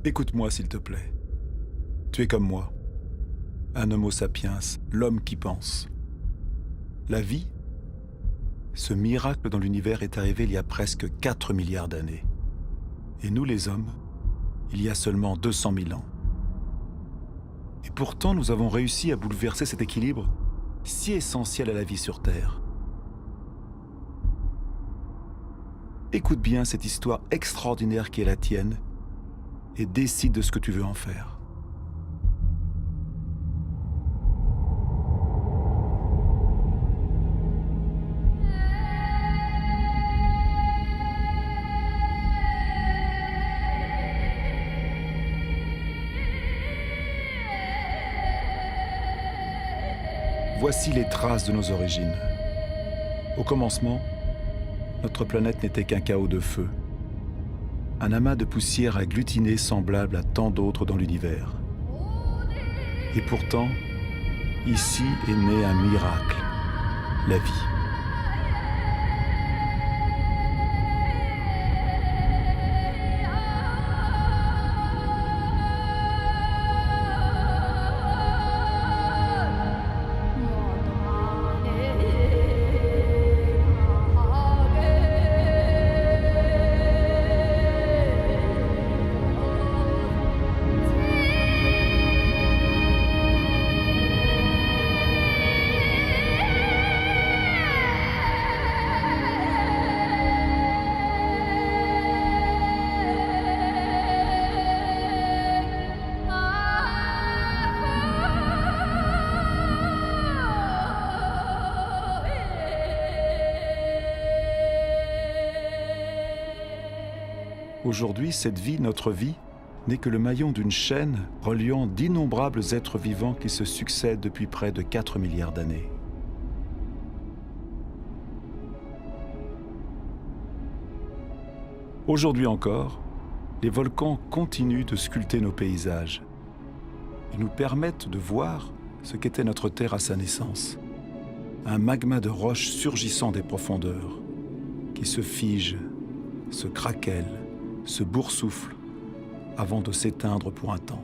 Écoute-moi, s'il te plaît. Tu es comme moi, un homo sapiens, l'homme qui pense. La vie, ce miracle dans l'univers est arrivé il y a presque 4 milliards d'années. Et nous, les hommes, il y a seulement 200 000 ans. Et pourtant, nous avons réussi à bouleverser cet équilibre si essentiel à la vie sur Terre. Écoute bien cette histoire extraordinaire qui est la tienne et décide de ce que tu veux en faire. Voici les traces de nos origines. Au commencement, notre planète n'était qu'un chaos de feu, un amas de poussière agglutinée semblable à tant d'autres dans l'univers. Et pourtant, ici est né un miracle, la vie. Aujourd'hui, cette vie, notre vie, n'est que le maillon d'une chaîne reliant d'innombrables êtres vivants qui se succèdent depuis près de 4 milliards d'années. Aujourd'hui encore, les volcans continuent de sculpter nos paysages. Ils nous permettent de voir ce qu'était notre Terre à sa naissance. Un magma de roches surgissant des profondeurs, qui se fige, se craquelle, se boursoufle avant de s'éteindre pour un temps.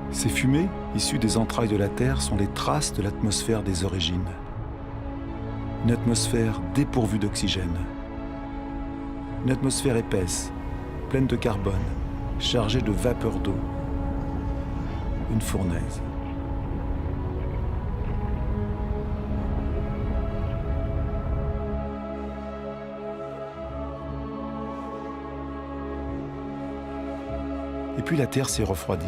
Ces fumées, issues des entrailles de la Terre, sont les traces de l'atmosphère des origines. Une atmosphère dépourvue d'oxygène. Une atmosphère épaisse, pleine de carbone, chargée de vapeur d'eau. Une fournaise. Et puis la Terre s'est refroidie.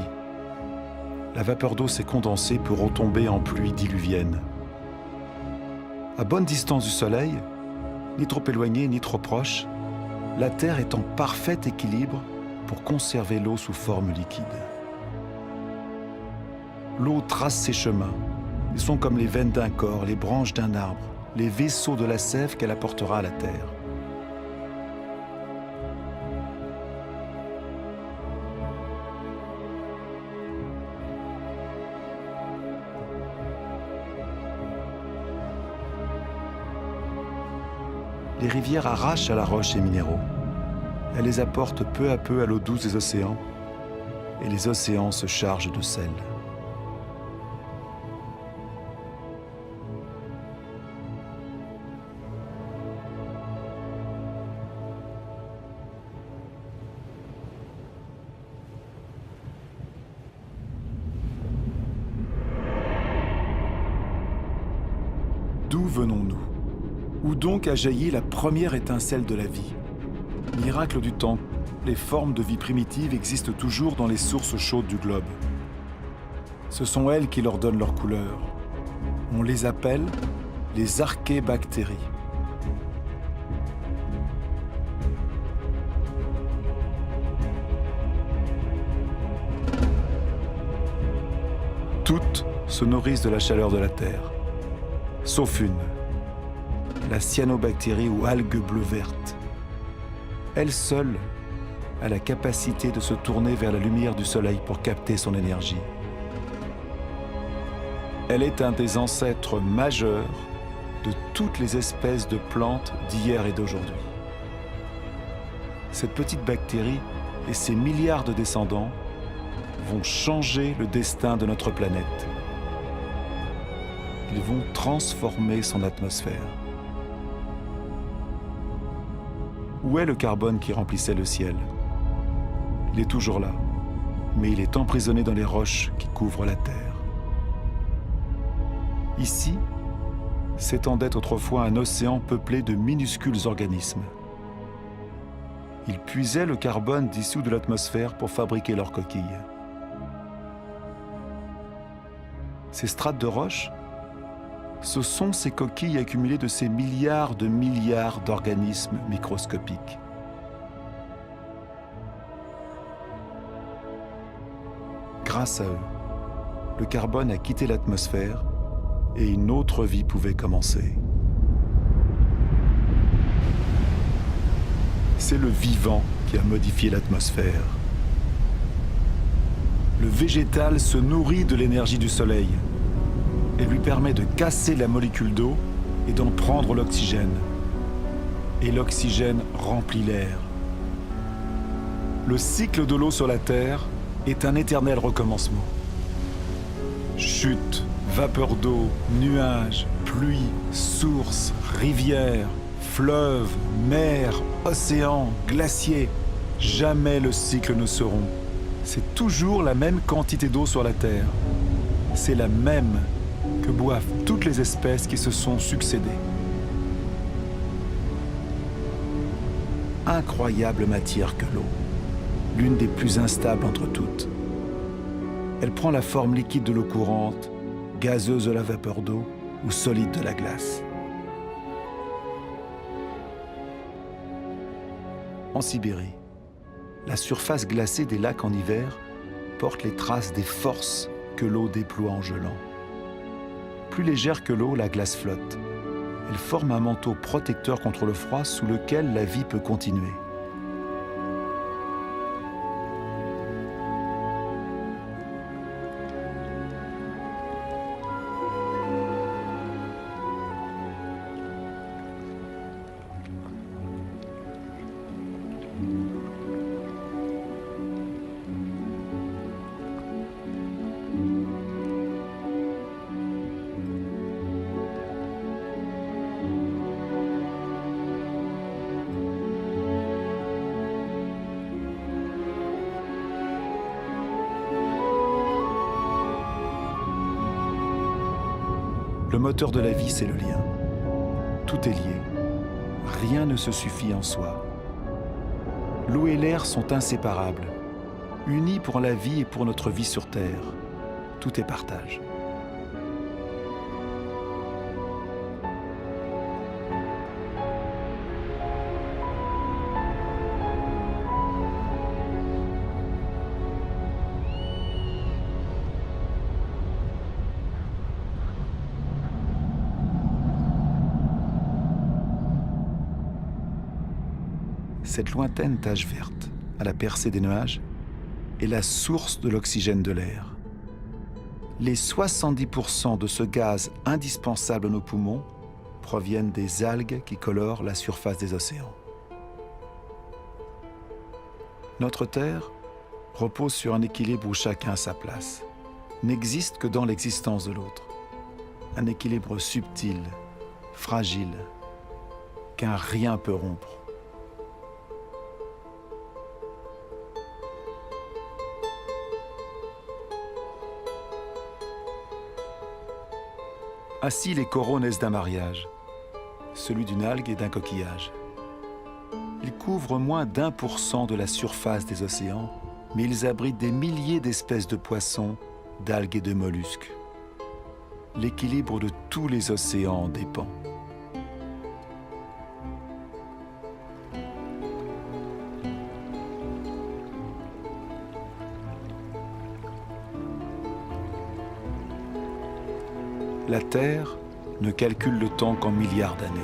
La vapeur d'eau s'est condensée pour retomber en pluie diluvienne. À bonne distance du Soleil, ni trop éloignée ni trop proche, la Terre est en parfait équilibre pour conserver l'eau sous forme liquide. L'eau trace ses chemins. Ils sont comme les veines d'un corps, les branches d'un arbre, les vaisseaux de la sève qu'elle apportera à la Terre. Les rivières arrachent à la roche les minéraux. Elles les apportent peu à peu à l'eau douce des océans, et les océans se chargent de sel. D'où venons-nous ? Où donc a jailli la première étincelle de la vie ? Miracle du temps, les formes de vie primitives existent toujours dans les sources chaudes du globe. Ce sont elles qui leur donnent leur couleur. On les appelle les archébactéries. Toutes se nourrissent de la chaleur de la Terre, sauf une, la cyanobactérie ou algue bleue verte. Elle seule a la capacité de se tourner vers la lumière du soleil pour capter son énergie. Elle est un des ancêtres majeurs de toutes les espèces de plantes d'hier et d'aujourd'hui. Cette petite bactérie et ses milliards de descendants vont changer le destin de notre planète. Ils vont transformer son atmosphère. Où est le carbone qui remplissait le ciel? Il est toujours là, mais il est emprisonné dans les roches qui couvrent la terre. Ici, s'étendait autrefois un océan peuplé de minuscules organismes. Ils puisaient le carbone dissous de l'atmosphère pour fabriquer leurs coquilles. Ces strates de roches, ce sont ces coquilles accumulées de ces milliards d'organismes microscopiques. Grâce à eux, le carbone a quitté l'atmosphère et une autre vie pouvait commencer. C'est le vivant qui a modifié l'atmosphère. Le végétal se nourrit de l'énergie du soleil et lui permet de casser la molécule d'eau et d'en prendre l'oxygène. Et l'oxygène remplit l'air. Le cycle de l'eau sur la Terre est un éternel recommencement. Chute, vapeur d'eau, nuages, pluie, sources, rivières, fleuves, mers, océans, glaciers. Jamais le cycle ne se rompt. C'est toujours la même quantité d'eau sur la Terre. C'est la même que boivent toutes les espèces qui se sont succédées. Incroyable matière que l'eau, l'une des plus instables entre toutes. Elle prend la forme liquide de l'eau courante, gazeuse de la vapeur d'eau ou solide de la glace. En Sibérie, la surface glacée des lacs en hiver porte les traces des forces que l'eau déploie en gelant. Plus légère que l'eau, la glace flotte. Elle forme un manteau protecteur contre le froid sous lequel la vie peut continuer. Le moteur de la vie, c'est le lien. Tout est lié. Rien ne se suffit en soi. L'eau et l'air sont inséparables, unis pour la vie et pour notre vie sur Terre. Tout est partage. Cette lointaine tache verte, à la percée des nuages, est la source de l'oxygène de l'air. Les 70% de ce gaz indispensable à nos poumons proviennent des algues qui colorent la surface des océans. Notre Terre repose sur un équilibre où chacun a sa place, n'existe que dans l'existence de l'autre. Un équilibre subtil, fragile, qu'un rien peut rompre. Ainsi, les coraux naissent d'un mariage, celui d'une algue et d'un coquillage. Ils couvrent moins d'1% de la surface des océans, mais ils abritent des milliers d'espèces de poissons, d'algues et de mollusques. L'équilibre de tous les océans en dépend. La Terre ne calcule le temps qu'en milliards d'années.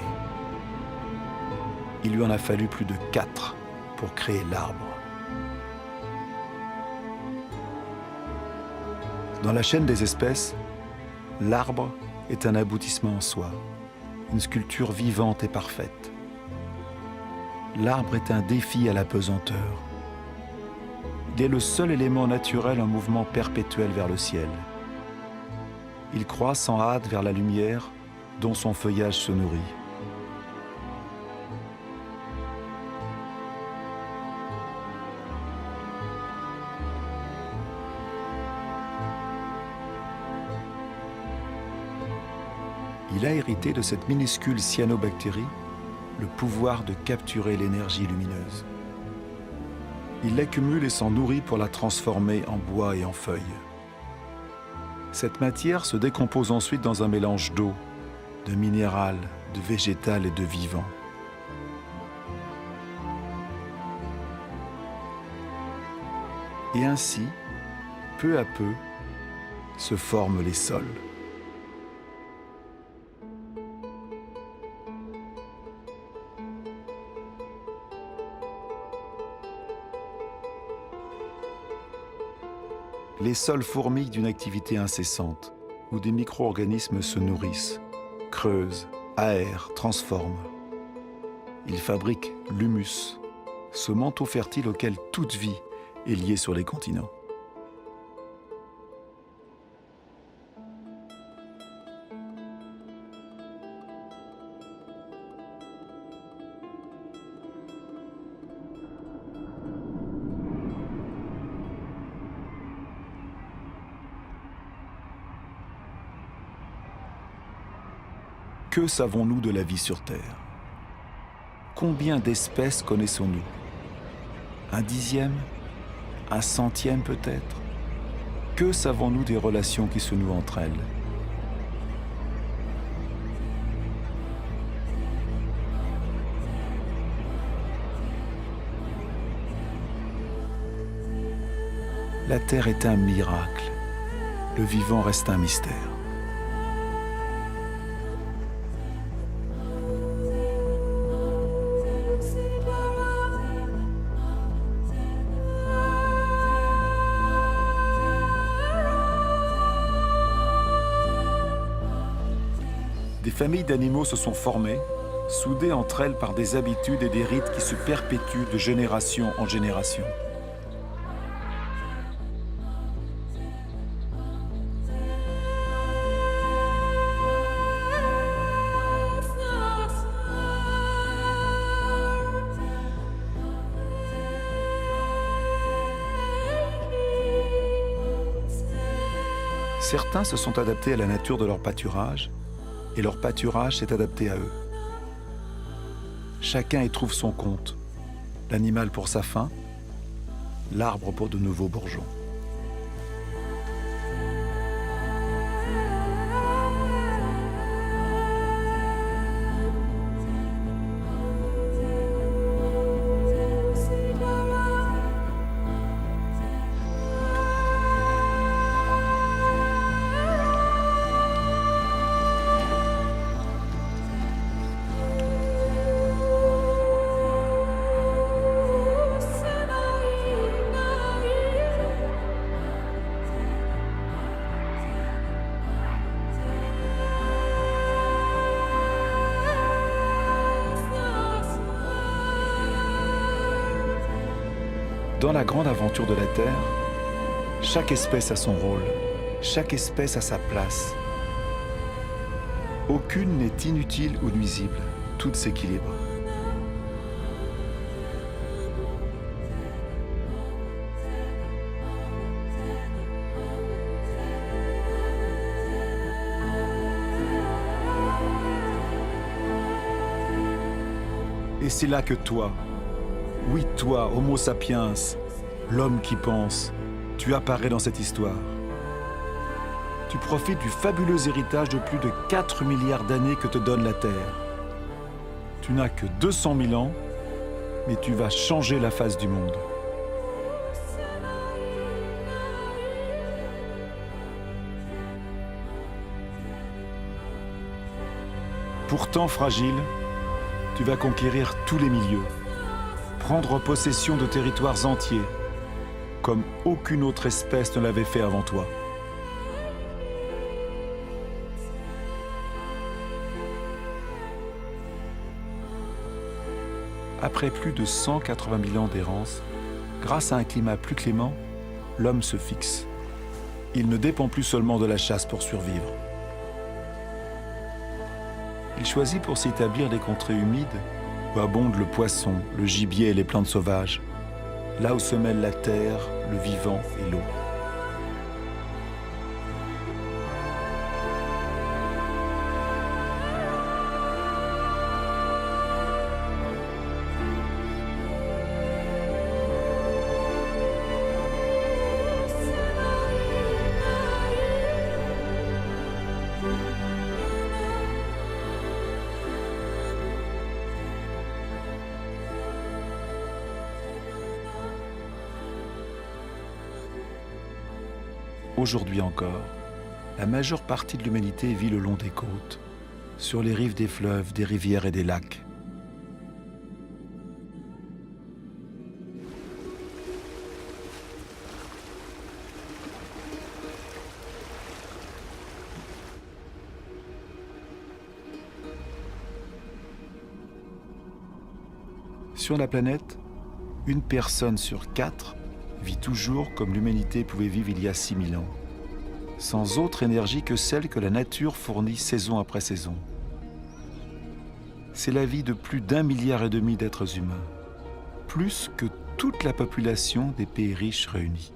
Il lui en a fallu plus de 4 pour créer l'arbre. Dans la chaîne des espèces, l'arbre est un aboutissement en soi, une sculpture vivante et parfaite. L'arbre est un défi à la pesanteur. Il est le seul élément naturel en mouvement perpétuel vers le ciel. Il croît sans hâte vers la lumière dont son feuillage se nourrit. Il a hérité de cette minuscule cyanobactérie le pouvoir de capturer l'énergie lumineuse. Il l'accumule et s'en nourrit pour la transformer en bois et en feuilles. Cette matière se décompose ensuite dans un mélange d'eau, de minéral, de végétal et de vivant. Et ainsi, peu à peu, se forment les sols. Les sols fourmillent d'une activité incessante, où des micro-organismes se nourrissent, creusent, aèrent, transforment. Ils fabriquent l'humus, ce manteau fertile auquel toute vie est liée sur les continents. Que savons-nous de la vie sur Terre? Combien d'espèces connaissons-nous? Un dixième? Un centième peut-être? Que savons-nous des relations qui se nouent entre elles? La Terre est un miracle. Le vivant reste un mystère. Des familles d'animaux se sont formées, soudées entre elles par des habitudes et des rites qui se perpétuent de génération en génération. Certains se sont adaptés à la nature de leur pâturage, et leur pâturage s'est adapté à eux. Chacun y trouve son compte, l'animal pour sa faim, l'arbre pour de nouveaux bourgeons. Dans la grande aventure de la Terre, chaque espèce a son rôle, chaque espèce a sa place. Aucune n'est inutile ou nuisible, toutes s'équilibrent. Et c'est là que toi, oui toi, Homo sapiens, l'homme qui pense, tu apparais dans cette histoire. Tu profites du fabuleux héritage de plus de 4 milliards d'années que te donne la Terre. Tu n'as que 200 000 ans, mais tu vas changer la face du monde. Pourtant fragile, tu vas conquérir tous les milieux, prendre possession de territoires entiers, comme aucune autre espèce ne l'avait fait avant toi. Après plus de 180 000 ans d'errance, grâce à un climat plus clément, l'homme se fixe. Il ne dépend plus seulement de la chasse pour survivre. Il choisit pour s'établir des contrées humides où abondent le poisson, le gibier et les plantes sauvages, là où se mêlent la terre, le vivant et l'eau. Aujourd'hui encore, la majeure partie de l'humanité vit le long des côtes, sur les rives des fleuves, des rivières et des lacs. Sur la planète, une personne sur 4 vit toujours comme l'humanité pouvait vivre il y a 6000 ans, sans autre énergie que celle que la nature fournit saison après saison. C'est la vie de plus d'1,5 milliard d'êtres humains, plus que toute la population des pays riches réunis.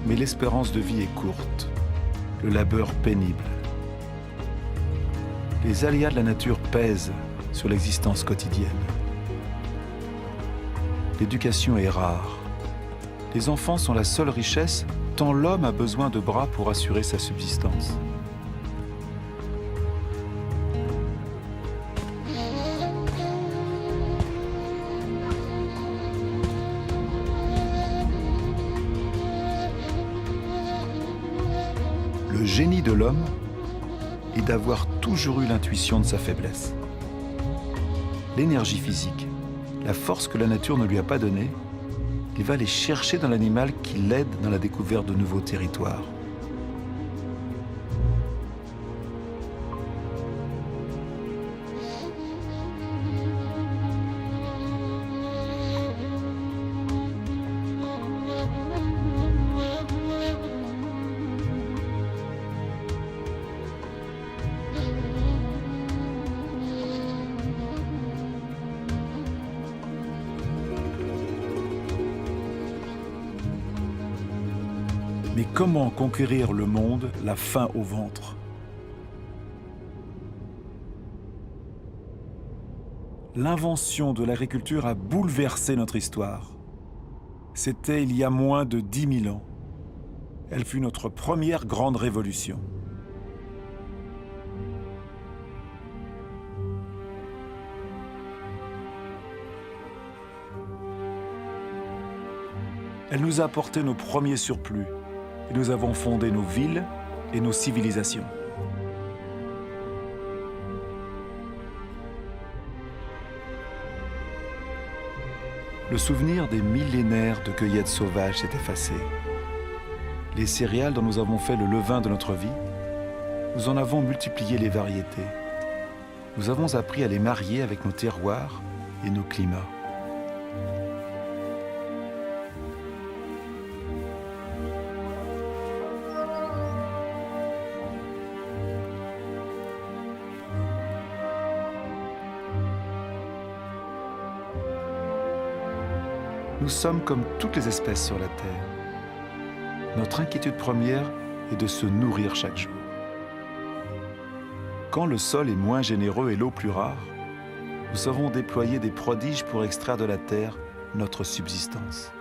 Mais l'espérance de vie est courte, le labeur pénible. Les aléas de la nature pèsent sur l'existence quotidienne. L'éducation est rare. Les enfants sont la seule richesse, tant l'homme a besoin de bras pour assurer sa subsistance. Le génie de l'homme est d'avoir toujours eu l'intuition de sa faiblesse. L'énergie physique, la force que la nature ne lui a pas donnée, il va les chercher dans l'animal qui l'aide dans la découverte de nouveaux territoires. Mais comment conquérir le monde, la faim au ventre? L'invention de l'agriculture a bouleversé notre histoire. C'était il y a moins de 10 000 ans. Elle fut notre première grande révolution. Elle nous a apporté nos premiers surplus. Et nous avons fondé nos villes et nos civilisations. Le souvenir des millénaires de cueillettes sauvages s'est effacé. Les céréales dont nous avons fait le levain de notre vie, nous en avons multiplié les variétés. Nous avons appris à les marier avec nos terroirs et nos climats. Nous sommes comme toutes les espèces sur la Terre. Notre inquiétude première est de se nourrir chaque jour. Quand le sol est moins généreux et l'eau plus rare, nous savons déployer des prodiges pour extraire de la terre notre subsistance.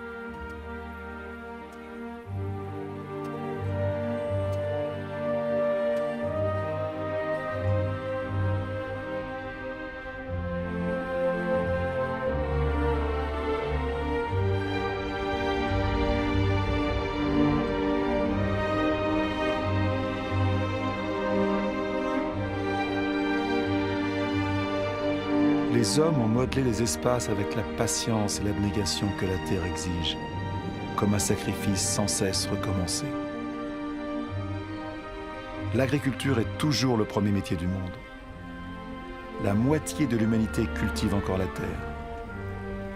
Les hommes ont modelé les espaces avec la patience et l'abnégation que la terre exige, comme un sacrifice sans cesse recommencé. L'agriculture est toujours le premier métier du monde. La moitié de l'humanité cultive encore la terre,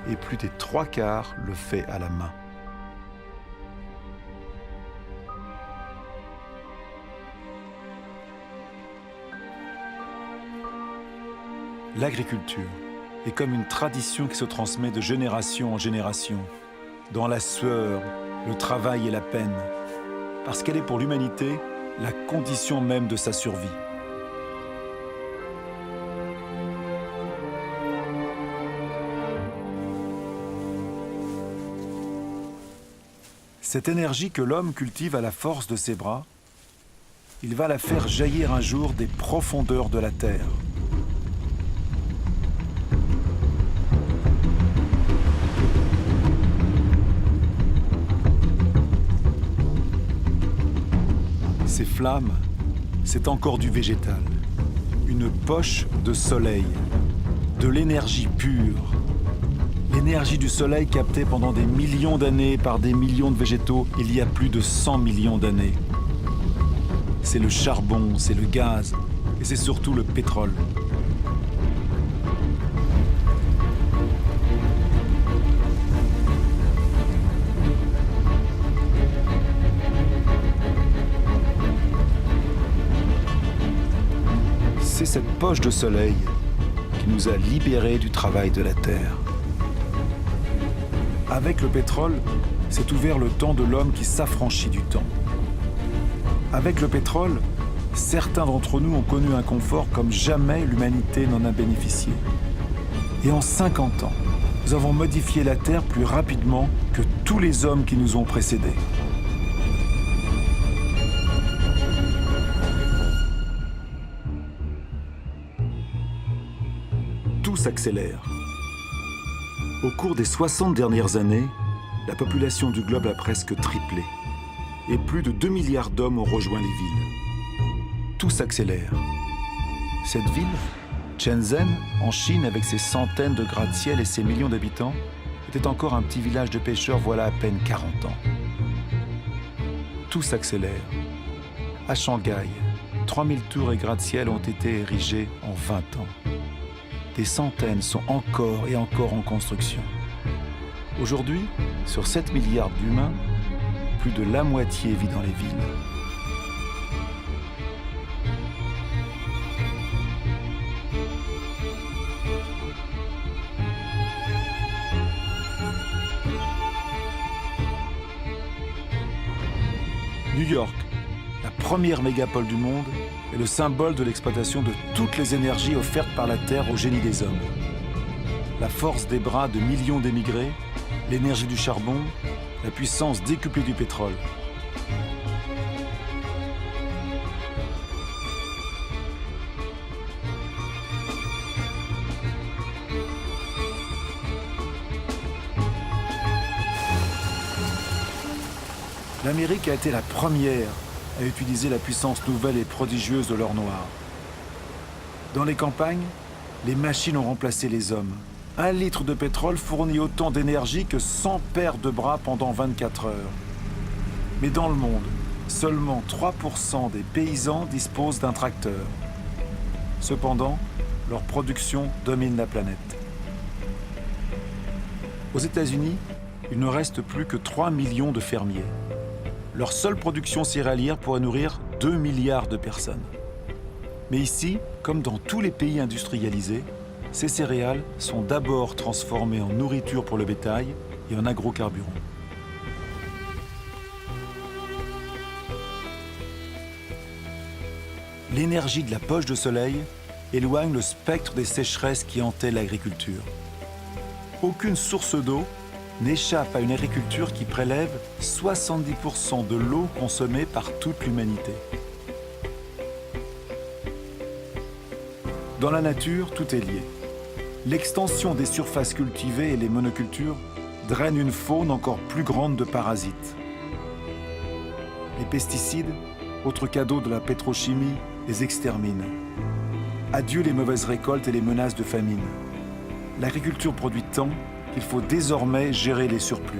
et plus des 3/4 le fait à la main. L'agriculture est comme une tradition qui se transmet de génération en génération, dans la sueur, le travail et la peine, parce qu'elle est pour l'humanité la condition même de sa survie. Cette énergie que l'homme cultive à la force de ses bras, il va la faire jaillir un jour des profondeurs de la terre. Ces flammes, c'est encore du végétal, une poche de soleil, de l'énergie pure. L'énergie du soleil captée pendant des millions d'années par des millions de végétaux il y a plus de 100 millions d'années. C'est le charbon, c'est le gaz et c'est surtout le pétrole. C'est cette poche de soleil qui nous a libérés du travail de la terre. Avec le pétrole, s'est ouvert le temps de l'homme qui s'affranchit du temps. Avec le pétrole, certains d'entre nous ont connu un confort comme jamais l'humanité n'en a bénéficié. Et en 50 ans, nous avons modifié la Terre plus rapidement que tous les hommes qui nous ont précédés. Tout s'accélère. Au cours des 60 dernières années, la population du globe a presque triplé et plus de 2 milliards d'hommes ont rejoint les villes. Tout s'accélère. Cette ville, Shenzhen, en Chine, avec ses centaines de gratte-ciel et ses millions d'habitants, était encore un petit village de pêcheurs voilà à peine 40 ans. Tout s'accélère. À Shanghai, 3000 tours et gratte-ciel ont été érigés en 20 ans. Des centaines sont encore et encore en construction. Aujourd'hui, sur 7 milliards d'humains, plus de la moitié vit dans les villes. New York, la première mégapole du monde, est le symbole de l'exploitation de toutes les énergies offertes par la Terre au génie des hommes. La force des bras de millions d'émigrés, l'énergie du charbon, la puissance décuplée du pétrole. L'Amérique a été la première à utiliser la puissance nouvelle et prodigieuse de l'or noir. Dans les campagnes, les machines ont remplacé les hommes. 1 litre de pétrole fournit autant d'énergie que 100 paires de bras pendant 24 heures. Mais dans le monde, seulement 3% des paysans disposent d'un tracteur. Cependant, leur production domine la planète. Aux États-Unis, il ne reste plus que 3 millions de fermiers. Leur seule production céréalière pourrait nourrir 2 milliards de personnes. Mais ici, comme dans tous les pays industrialisés, ces céréales sont d'abord transformées en nourriture pour le bétail et en agrocarburants. L'énergie de la poche de soleil éloigne le spectre des sécheresses qui hantaient l'agriculture. Aucune source d'eau n'échappe à une agriculture qui prélève 70% de l'eau consommée par toute l'humanité. Dans la nature, tout est lié. L'extension des surfaces cultivées et les monocultures drainent une faune encore plus grande de parasites. Les pesticides, autre cadeau de la pétrochimie, les exterminent. Adieu les mauvaises récoltes et les menaces de famine. L'agriculture produit tant qu'il faut désormais gérer les surplus.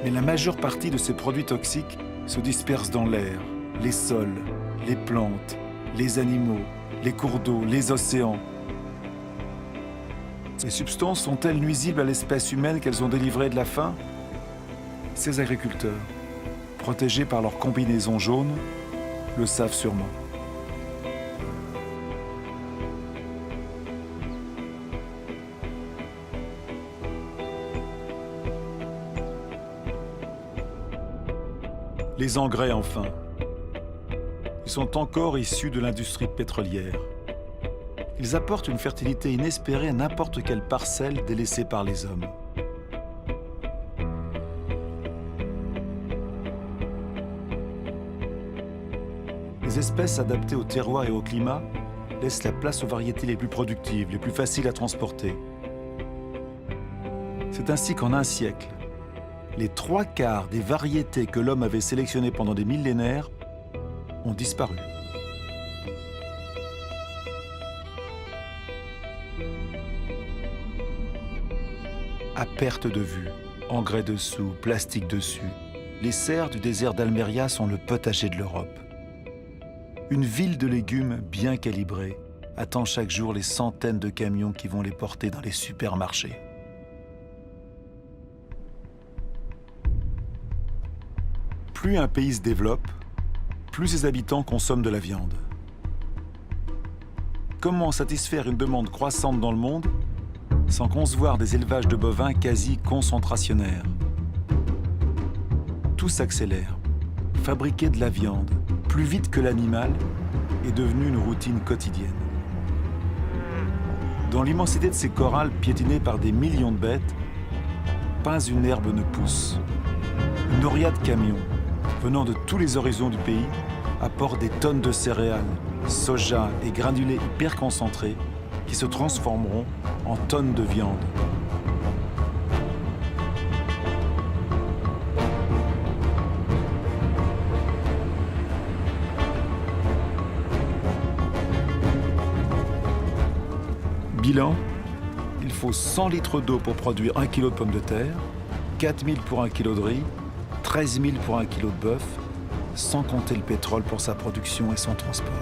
Mais la majeure partie de ces produits toxiques se disperse dans l'air, les sols, les plantes, les animaux, les cours d'eau, les océans. Ces substances sont-elles nuisibles à l'espèce humaine qu'elles ont délivrée de la faim? Ces agriculteurs, protégés par leur combinaison jaune, le savent sûrement. Les engrais, enfin. Ils sont encore issus de l'industrie pétrolière. Ils apportent une fertilité inespérée à n'importe quelle parcelle délaissée par les hommes. Les espèces adaptées au terroir et au climat laissent la place aux variétés les plus productives, les plus faciles à transporter. C'est ainsi qu'en un siècle, les 3/4 des variétés que l'homme avait sélectionnées pendant des millénaires ont disparu. À perte de vue, engrais dessous, plastique dessus, les serres du désert d'Almeria sont le potager de l'Europe. Une ville de légumes bien calibrée attend chaque jour les centaines de camions qui vont les porter dans les supermarchés. Plus un pays se développe, plus ses habitants consomment de la viande. Comment satisfaire une demande croissante dans le monde sans concevoir des élevages de bovins quasi concentrationnaires? Tout s'accélère. Fabriquer de la viande plus vite que l'animal est devenu une routine quotidienne. Dans l'immensité de ces corrals piétinés par des millions de bêtes, pas une herbe ne pousse. Une noria de camions venant de tous les horizons du pays apportent des tonnes de céréales, soja et granulés hyper concentrés qui se transformeront en tonnes de viande. Bilan, il faut 100 litres d'eau pour produire 1 kg de pommes de terre, 4 000 pour 1 kg de riz, 13 000 pour 1 kg de bœuf, sans compter le pétrole pour sa production et son transport.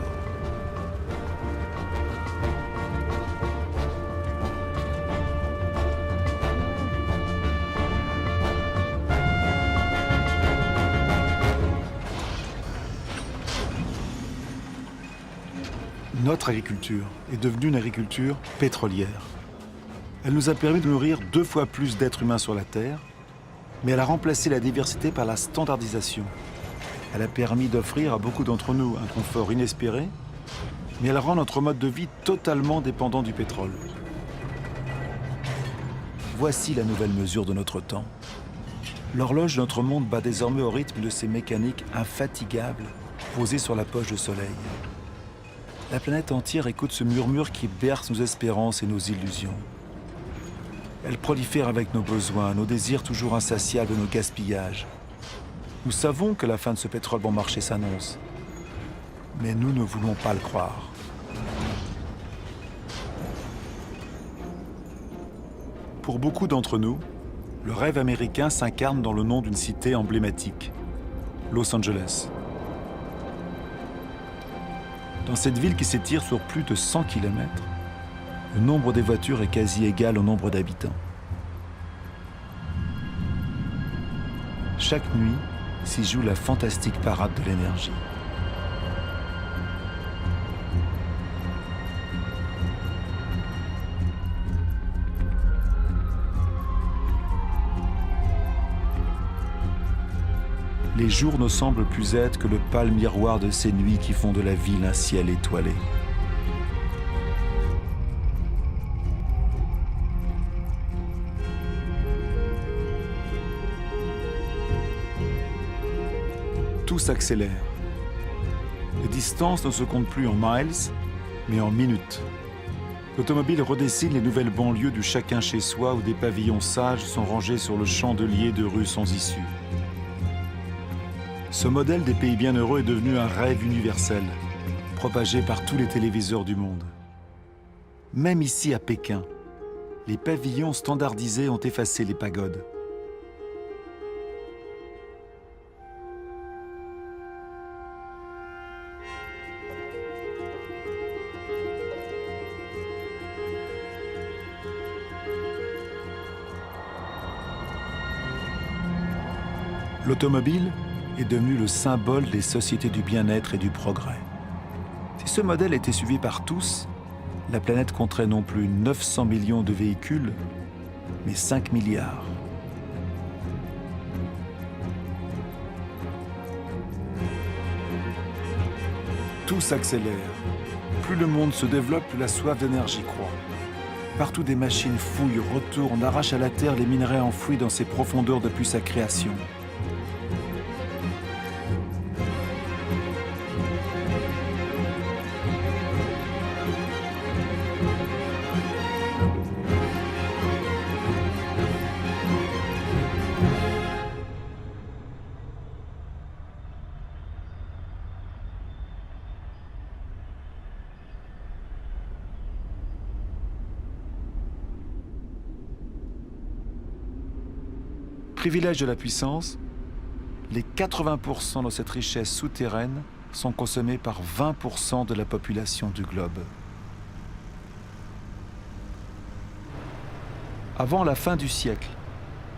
Notre agriculture est devenue une agriculture pétrolière. Elle nous a permis de nourrir 2 fois plus d'êtres humains sur la Terre, mais elle a remplacé la diversité par la standardisation. Elle a permis d'offrir à beaucoup d'entre nous un confort inespéré, mais elle rend notre mode de vie totalement dépendant du pétrole. Voici la nouvelle mesure de notre temps. L'horloge de notre monde bat désormais au rythme de ces mécaniques infatigables posées sur la poche de soleil. La planète entière écoute ce murmure qui berce nos espérances et nos illusions. Elle prolifère avec nos besoins, nos désirs toujours insatiables et nos gaspillages. Nous savons que la fin de ce pétrole bon marché s'annonce, mais nous ne voulons pas le croire. Pour beaucoup d'entre nous, le rêve américain s'incarne dans le nom d'une cité emblématique, Los Angeles. Dans cette ville qui s'étire sur plus de 100 km, le nombre des voitures est quasi égal au nombre d'habitants. Chaque nuit s'y joue la fantastique parade de l'énergie. les jours ne semblent plus être que le pâle miroir de ces nuits qui font de la ville un ciel étoilé. Tout s'accélère. Les distances ne se comptent plus en miles, mais en minutes. L'automobile redessine les nouvelles banlieues du chacun chez soi où des pavillons sages sont rangés sur le chandelier de rues sans issue. Ce modèle des pays bienheureux est devenu un rêve universel, propagé par tous les téléviseurs du monde. Même ici à Pékin, les pavillons standardisés ont effacé les pagodes. L'automobile est devenu le symbole des sociétés du bien-être et du progrès. Si ce modèle était suivi par tous, la planète compterait non plus 900 millions de véhicules, mais 5 milliards. Tout s'accélère. Plus le monde se développe, plus la soif d'énergie croît. Partout des machines fouillent, retournent, arrachent à la terre les minerais enfouis dans ses profondeurs depuis sa création. Privilège de la puissance, les 80% de cette richesse souterraine sont consommés par 20% de la population du globe. Avant la fin du siècle,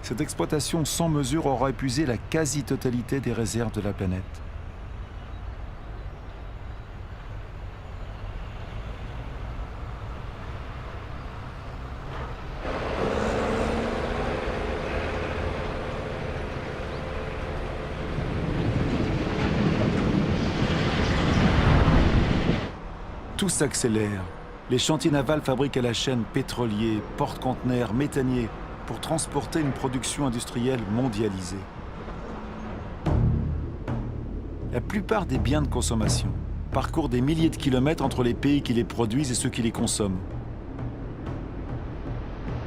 cette exploitation sans mesure aura épuisé la quasi-totalité des réserves de la planète. Tout s'accélère. Les chantiers navals fabriquent à la chaîne pétroliers, porte-conteneurs, méthaniers pour transporter une production industrielle mondialisée. La plupart des biens de consommation parcourent des milliers de kilomètres entre les pays qui les produisent et ceux qui les consomment.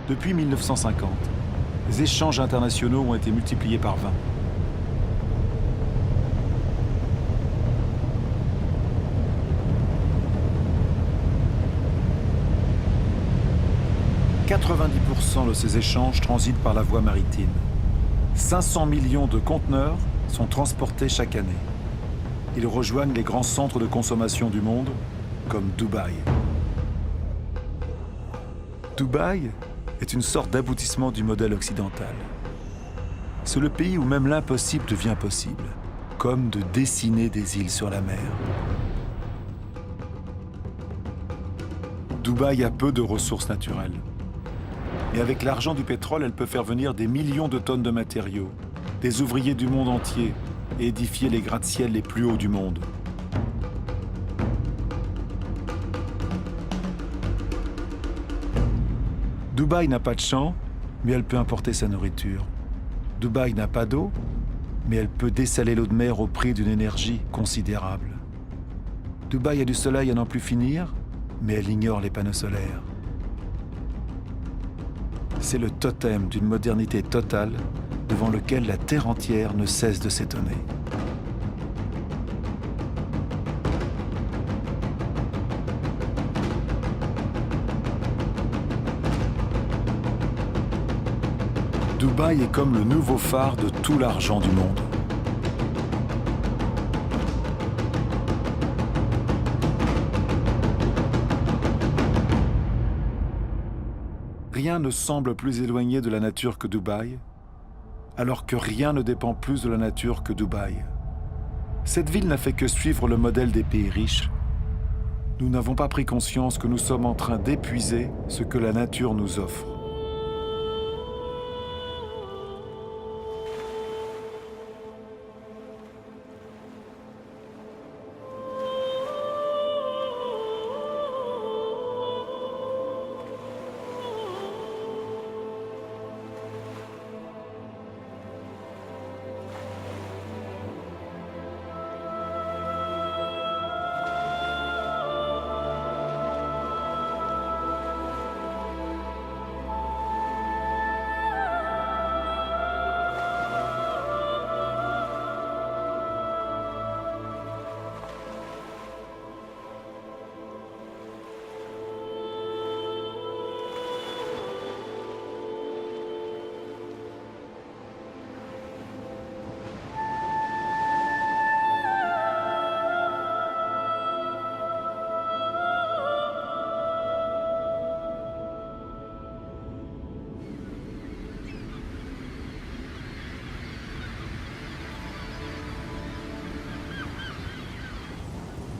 Depuis 1950, les échanges internationaux ont été multipliés par 20. 90% de ces échanges transitent par la voie maritime. 500 millions de conteneurs sont transportés chaque année. Ils rejoignent les grands centres de consommation du monde, comme Dubaï. Dubaï est une sorte d'aboutissement du modèle occidental. C'est le pays où même l'impossible devient possible, comme de dessiner des îles sur la mer. Dubaï a peu de ressources naturelles. Et avec l'argent du pétrole, elle peut faire venir des millions de tonnes de matériaux, des ouvriers du monde entier et édifier les gratte-ciels les plus hauts du monde. Dubaï n'a pas de champs, mais elle peut importer sa nourriture. Dubaï n'a pas d'eau, mais elle peut dessaler l'eau de mer au prix d'une énergie considérable. Dubaï a du soleil à n'en plus finir, mais elle ignore les panneaux solaires. C'est le totem d'une modernité totale devant lequel la terre entière ne cesse de s'étonner. Dubaï est comme le nouveau phare de tout l'argent du monde. Rien ne semble plus éloigné de la nature que Dubaï, alors que rien ne dépend plus de la nature que Dubaï. Cette ville n'a fait que suivre le modèle des pays riches. Nous n'avons pas pris conscience que nous sommes en train d'épuiser ce que la nature nous offre.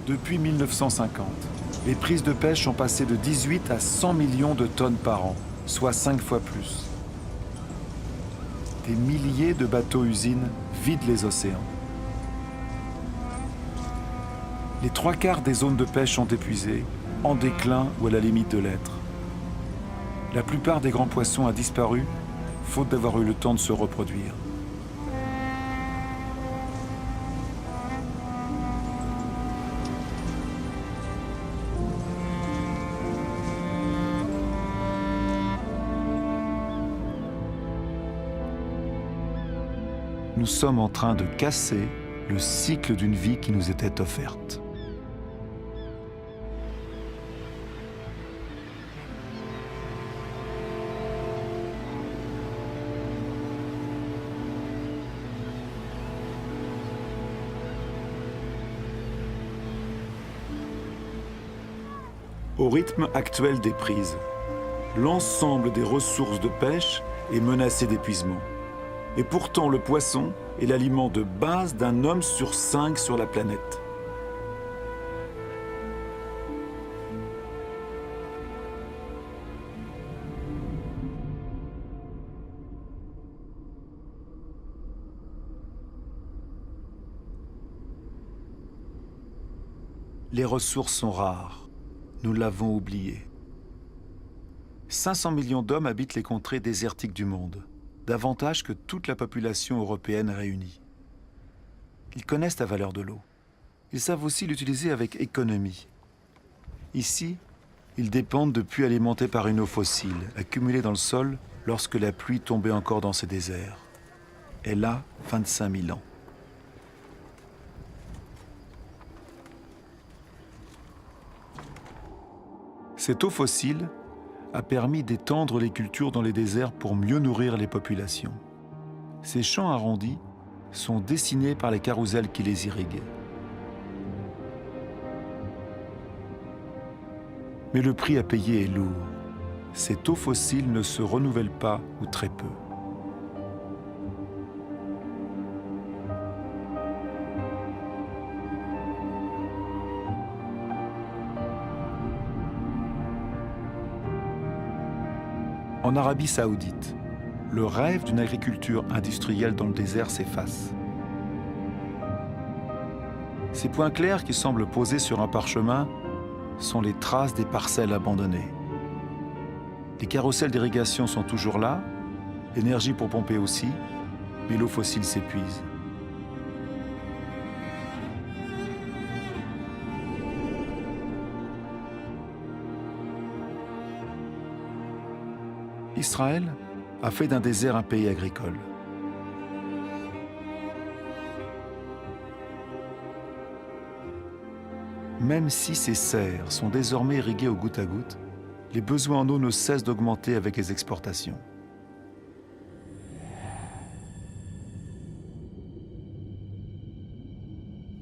Depuis 1950, les prises de pêche sont passées de 18 à 100 millions de tonnes par an, soit 5 fois plus. Des milliers de bateaux-usines vident les océans. Les 3/4 des zones de pêche sont épuisées, en déclin ou à la limite de l'être. La plupart des grands poissons a disparu, faute d'avoir eu le temps de se reproduire. Nous sommes en train de casser le cycle d'une vie qui nous était offerte. Au rythme actuel des prises, l'ensemble des ressources de pêche est menacé d'épuisement. Et pourtant, le poisson est l'aliment de base d'un homme sur 5 sur la planète. Les ressources sont rares. Nous l'avons oublié. 500 millions d'hommes habitent les contrées désertiques du monde, davantage que toute la population européenne réunie. Ils connaissent la valeur de l'eau. Ils savent aussi l'utiliser avec économie. Ici, ils dépendent de puits alimentés par une eau fossile, accumulée dans le sol lorsque la pluie tombait encore dans ces déserts. Elle a 25 000 ans. Cette eau fossile a permis d'étendre les cultures dans les déserts pour mieux nourrir les populations. Ces champs arrondis sont dessinés par les carrousels qui les irriguent. Mais le prix à payer est lourd. Cette eau fossile ne se renouvelle pas ou très peu. En Arabie Saoudite, le rêve d'une agriculture industrielle dans le désert s'efface. Ces points clairs qui semblent posés sur un parchemin sont les traces des parcelles abandonnées. Les carrousels d'irrigation sont toujours là, l'énergie pour pomper aussi, mais l'eau fossile s'épuise. Israël a fait d'un désert un pays agricole. Même si ces serres sont désormais irriguées au goutte à goutte, les besoins en eau ne cessent d'augmenter avec les exportations.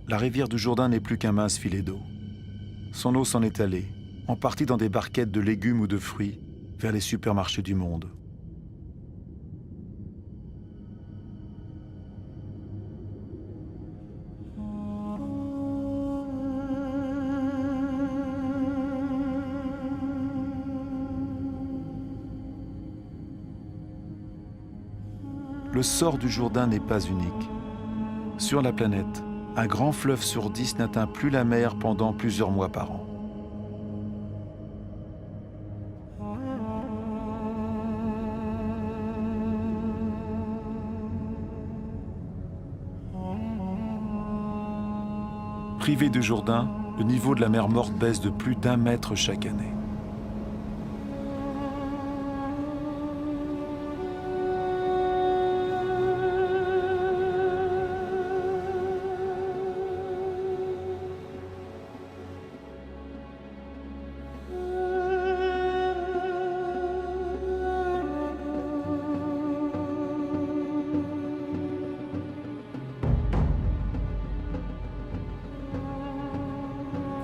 La rivière du Jourdain n'est plus qu'un mince filet d'eau. Son eau s'en est allée, en partie dans des barquettes de légumes ou de fruits, vers les supermarchés du monde. Le sort du Jourdain n'est pas unique. Sur la planète, un grand fleuve sur 10 n'atteint plus la mer pendant plusieurs mois par an. Privé du Jourdain, le niveau de la mer Morte baisse de plus d'1 mètre chaque année.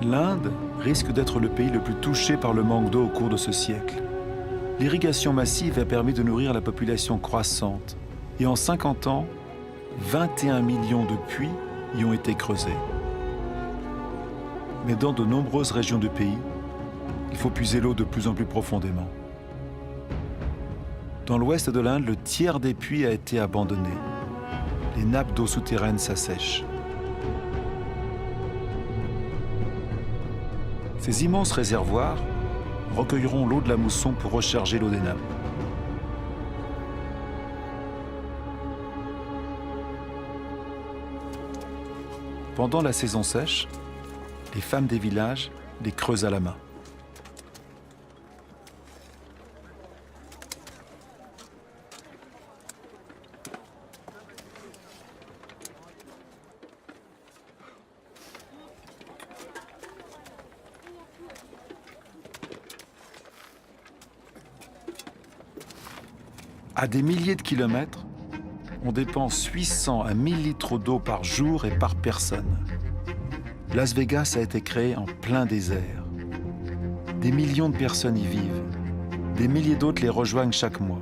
L'Inde risque d'être le pays le plus touché par le manque d'eau au cours de ce siècle. L'irrigation massive a permis de nourrir la population croissante et en 50 ans, 21 millions de puits y ont été creusés. Mais dans de nombreuses régions du pays, il faut puiser l'eau de plus en plus profondément. Dans l'ouest de l'Inde, le tiers des puits a été abandonné. Les nappes d'eau souterraines s'assèchent. Ces immenses réservoirs recueilleront l'eau de la mousson pour recharger l'eau des nappes. Pendant la saison sèche, les femmes des villages les creusent à la main. À des milliers de kilomètres, on dépense 800 à 1000 litres d'eau par jour et par personne. Las Vegas a été créé en plein désert. Des millions de personnes y vivent. Des milliers d'autres les rejoignent chaque mois.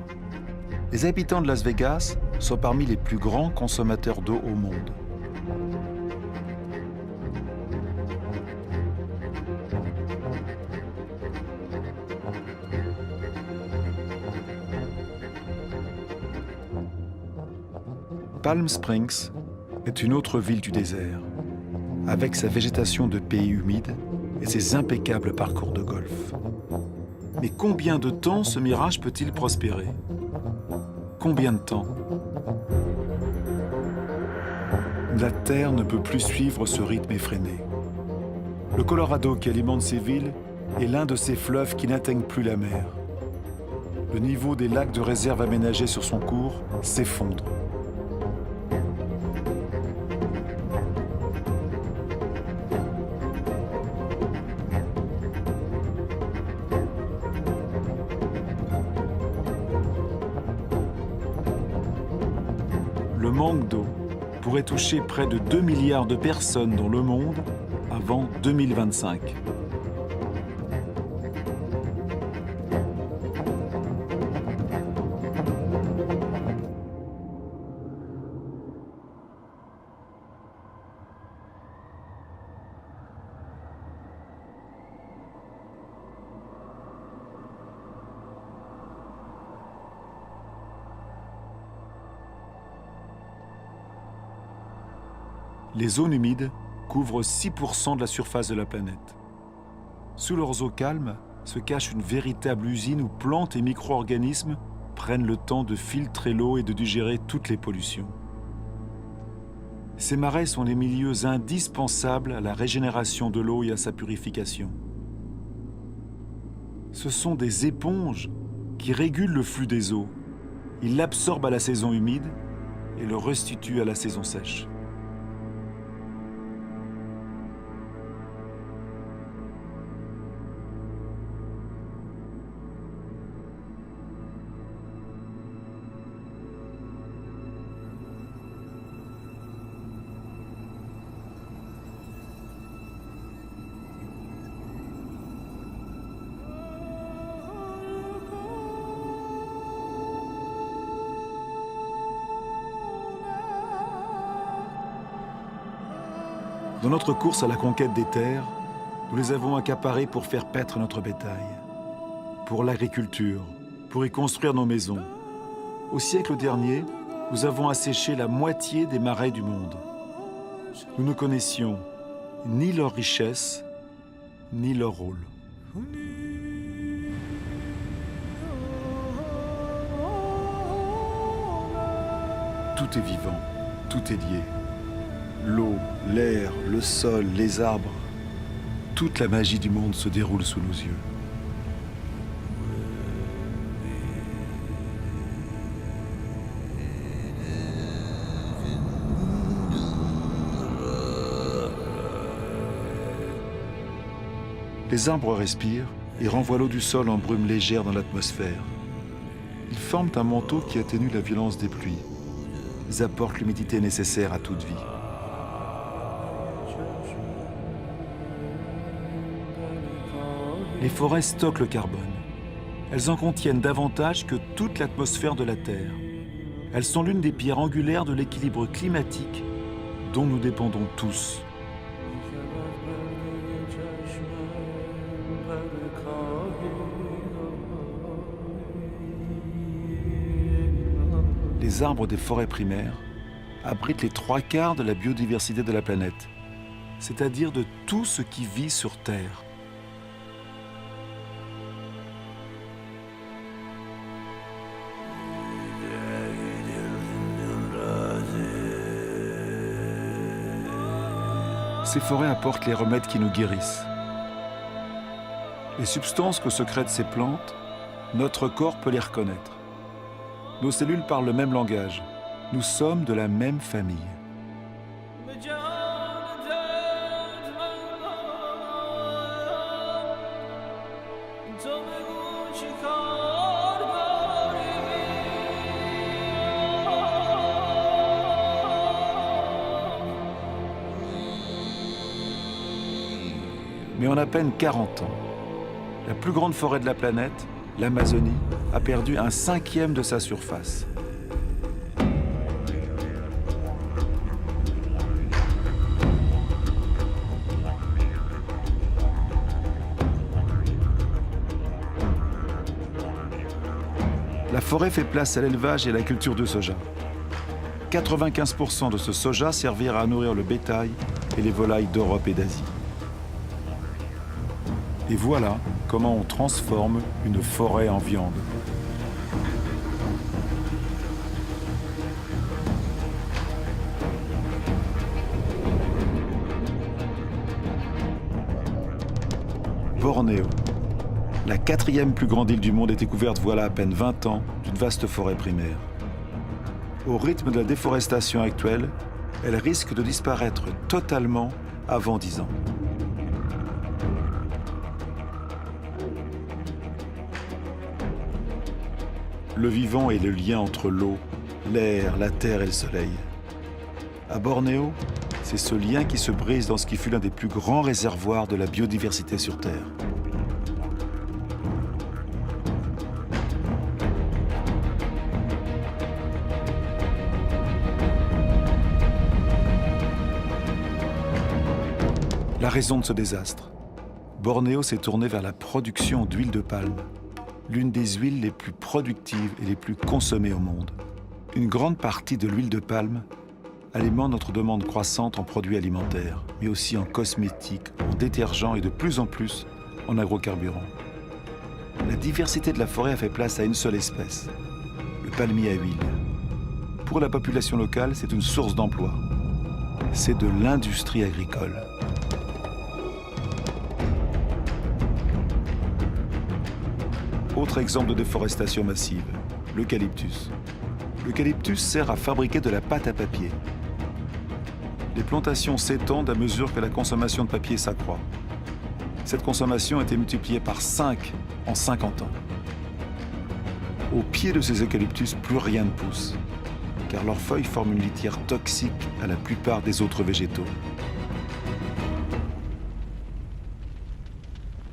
Les habitants de Las Vegas sont parmi les plus grands consommateurs d'eau au monde. Palm Springs est une autre ville du désert, avec sa végétation de pays humide et ses impeccables parcours de golf. Mais combien de temps ce mirage peut-il prospérer? Combien de temps? La Terre ne peut plus suivre ce rythme effréné. Le Colorado qui alimente ces villes est l'un de ces fleuves qui n'atteignent plus la mer. Le niveau des lacs de réserve aménagés sur son cours s'effondre. Le manque d'eau pourrait toucher près de 2 milliards de personnes dans le monde avant 2025. Les zones humides couvrent 6% de la surface de la planète. Sous leurs eaux calmes se cache une véritable usine où plantes et micro-organismes prennent le temps de filtrer l'eau et de digérer toutes les pollutions. Ces marais sont les milieux indispensables à la régénération de l'eau et à sa purification. Ce sont des éponges qui régulent le flux des eaux. Ils l'absorbent à la saison humide et le restituent à la saison sèche. Dans notre course à la conquête des terres, nous les avons accaparées pour faire paître notre bétail, pour l'agriculture, pour y construire nos maisons. Au siècle dernier, nous avons asséché la moitié des marais du monde. Nous ne connaissions ni leur richesse, ni leur rôle. Tout est vivant, tout est lié. L'eau, l'air, le sol, les arbres, toute la magie du monde se déroule sous nos yeux. Les arbres respirent et renvoient l'eau du sol en brume légère dans l'atmosphère. Ils forment un manteau qui atténue la violence des pluies. Ils apportent l'humidité nécessaire à toute vie. Les forêts stockent le carbone. Elles en contiennent davantage que toute l'atmosphère de la Terre. Elles sont l'une des pierres angulaires de l'équilibre climatique dont nous dépendons tous. les arbres des forêts primaires abritent les 3/4 de la biodiversité de la planète, c'est-à-dire de tout ce qui vit sur Terre. Ces forêts apportent les remèdes qui nous guérissent. Les substances que secrètent ces plantes, notre corps peut les reconnaître. Nos cellules parlent le même langage. Nous sommes de la même famille. Mais en à peine 40 ans, la plus grande forêt de la planète, l'Amazonie, a perdu 1/5 de sa surface. La forêt fait place à l'élevage et à la culture de soja. 95% de ce soja servira à nourrir le bétail et les volailles d'Europe et d'Asie. Et voilà comment on transforme une forêt en viande. Bornéo, la 4e plus grande île du monde, est découverte voilà à peine 20 ans d'une vaste forêt primaire. Au rythme de la déforestation actuelle, elle risque de disparaître totalement avant 10 ans. Le vivant est le lien entre l'eau, l'air, la terre et le soleil. À Bornéo, c'est ce lien qui se brise dans ce qui fut l'un des plus grands réservoirs de la biodiversité sur Terre. La raison de ce désastre. Bornéo s'est tourné vers la production d'huile de palme, l'une des huiles les plus productives et les plus consommées au monde. Une grande partie de l'huile de palme alimente notre demande croissante en produits alimentaires, mais aussi en cosmétiques, en détergents et de plus en plus en agrocarburants. La diversité de la forêt a fait place à une seule espèce, le palmier à huile. Pour la population locale, c'est une source d'emploi. C'est de l'industrie agricole. Autre exemple de déforestation massive, l'eucalyptus. L'eucalyptus sert à fabriquer de la pâte à papier. Les plantations s'étendent à mesure que la consommation de papier s'accroît. Cette consommation a été multipliée par 5 en 50 ans. Au pied de ces eucalyptus, plus rien ne pousse, car leurs feuilles forment une litière toxique à la plupart des autres végétaux.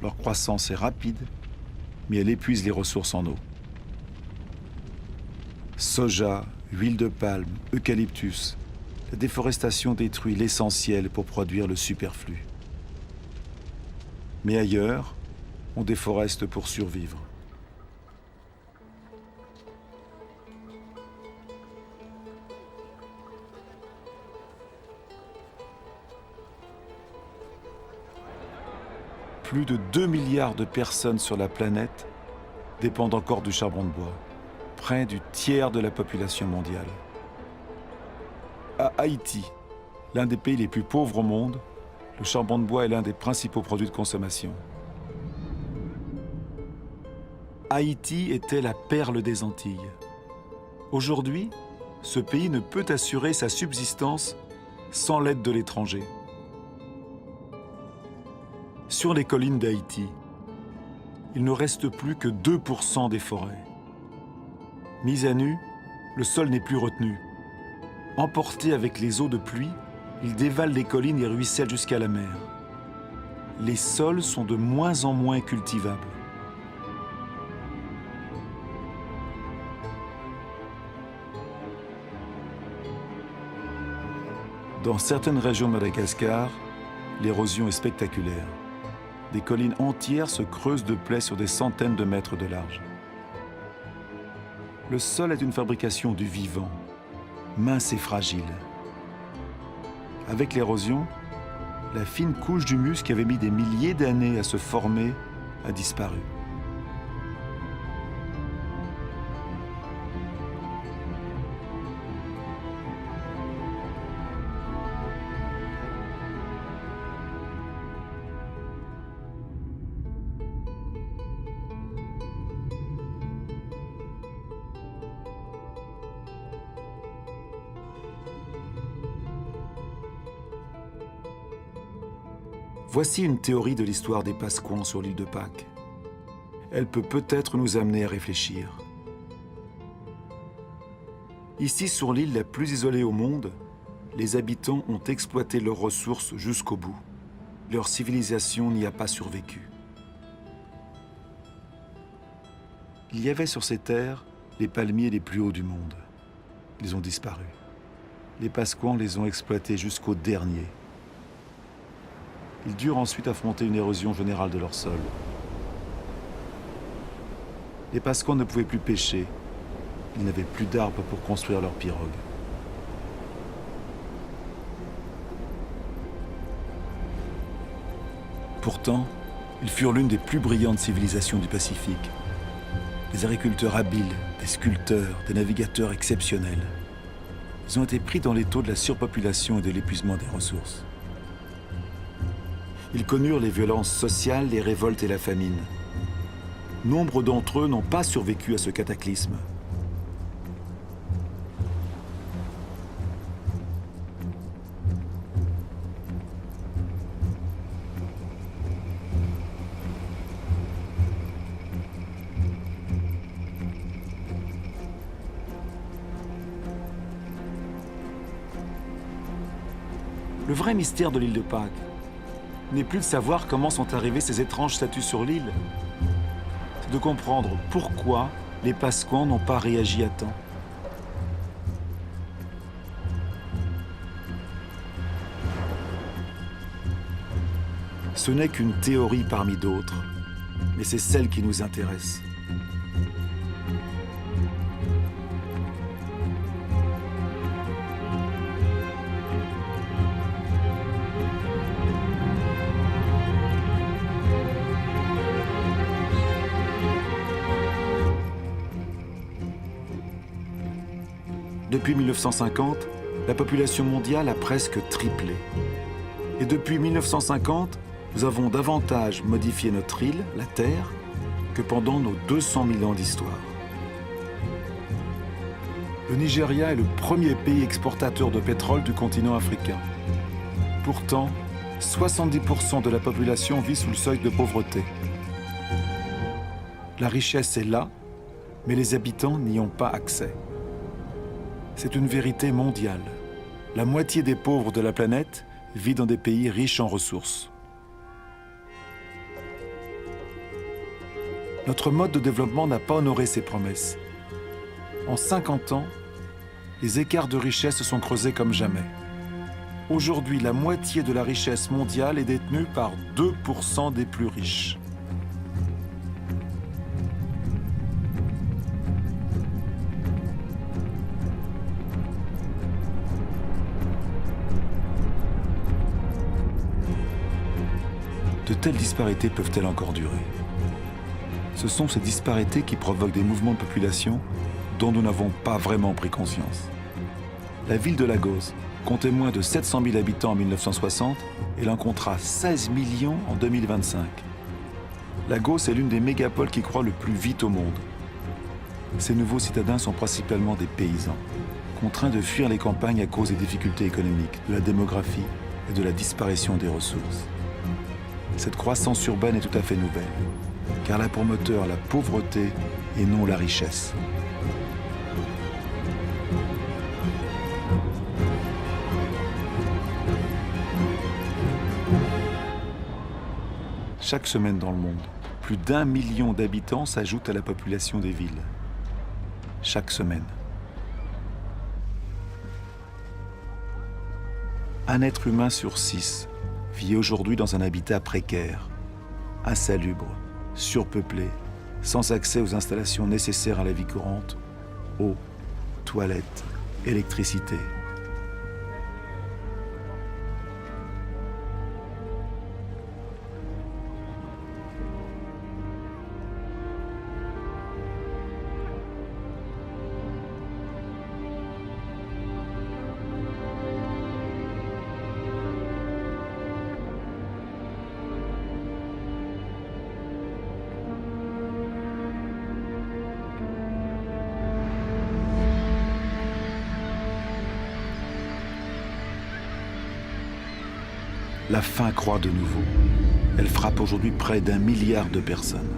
Leur croissance est rapide, mais elle épuise les ressources en eau. Soja, huile de palme, eucalyptus, la déforestation détruit l'essentiel pour produire le superflu. Mais ailleurs, on déforeste pour survivre. Plus de 2 milliards de personnes sur la planète dépendent encore du charbon de bois, près du tiers de la population mondiale. À Haïti, l'un des pays les plus pauvres au monde, le charbon de bois est l'un des principaux produits de consommation. Haïti était la perle des Antilles. Aujourd'hui, ce pays ne peut assurer sa subsistance sans l'aide de l'étranger. Sur les collines d'Haïti, il ne reste plus que 2% des forêts. Mis à nu, le sol n'est plus retenu. Emporté avec les eaux de pluie, il dévale les collines et ruisselle jusqu'à la mer. Les sols sont de moins en moins cultivables. Dans certaines régions de Madagascar, l'érosion est spectaculaire. Des collines entières se creusent de plaies sur des centaines de mètres de large. Le sol est une fabrication du vivant, mince et fragile. Avec l'érosion, la fine couche d'humus qui avait mis des milliers d'années à se former a disparu. Voici une théorie de l'histoire des Pasquans sur l'île de Pâques. Elle peut peut-être nous amener à réfléchir. Ici, sur l'île la plus isolée au monde, les habitants ont exploité leurs ressources jusqu'au bout. Leur civilisation n'y a pas survécu. Il y avait sur ces terres les palmiers les plus hauts du monde. Ils ont disparu. Les Pasquans les ont exploités jusqu'au dernier. Ils durent ensuite affronter une érosion générale de leur sol. Les Pasquans ne pouvaient plus pêcher. Ils n'avaient plus d'arbres pour construire leurs pirogues. Pourtant, ils furent l'une des plus brillantes civilisations du Pacifique. Des agriculteurs habiles, des sculpteurs, des navigateurs exceptionnels. Ils ont été pris dans l'étau de la surpopulation et de l'épuisement des ressources. Ils connurent les violences sociales, les révoltes et la famine. Nombre d'entre eux n'ont pas survécu à ce cataclysme. Le vrai mystère de l'île de Pâques n'est plus de savoir comment sont arrivées ces étranges statues sur l'île. C'est de comprendre pourquoi les Pasquans n'ont pas réagi à temps. Ce n'est qu'une théorie parmi d'autres, mais c'est celle qui nous intéresse. Depuis 1950, la population mondiale a presque triplé. Et depuis 1950, nous avons davantage modifié notre île, la Terre, que pendant nos 200 000 ans d'histoire. Le Nigeria est le premier pays exportateur de pétrole du continent africain. Pourtant, 70% de la population vit sous le seuil de pauvreté. La richesse est là, mais les habitants n'y ont pas accès. C'est une vérité mondiale. La moitié des pauvres de la planète vit dans des pays riches en ressources. Notre mode de développement n'a pas honoré ses promesses. En 50 ans, les écarts de richesse se sont creusés comme jamais. Aujourd'hui, la moitié de la richesse mondiale est détenue par 2% des plus riches. De telles disparités peuvent-elles encore durer? Ce sont ces disparités qui provoquent des mouvements de population dont nous n'avons pas vraiment pris conscience. La ville de Lagos comptait moins de 700 000 habitants en 1960 et elle en comptera 16 millions en 2025. Lagos est l'une des mégapoles qui croît le plus vite au monde. Ces nouveaux citadins sont principalement des paysans, contraints de fuir les campagnes à cause des difficultés économiques, de la démographie et de la disparition des ressources. Cette croissance urbaine est tout à fait nouvelle, car elle a pour moteur la pauvreté et non la richesse. Chaque semaine dans le monde, plus d'1 million d'habitants s'ajoutent à la population des villes. Chaque semaine. Un être humain sur 6 vit aujourd'hui dans un habitat précaire, insalubre, surpeuplé, sans accès aux installations nécessaires à la vie courante Eau, toilettes, électricité. La faim croît de nouveau. Elle frappe aujourd'hui près d'1 milliard de personnes.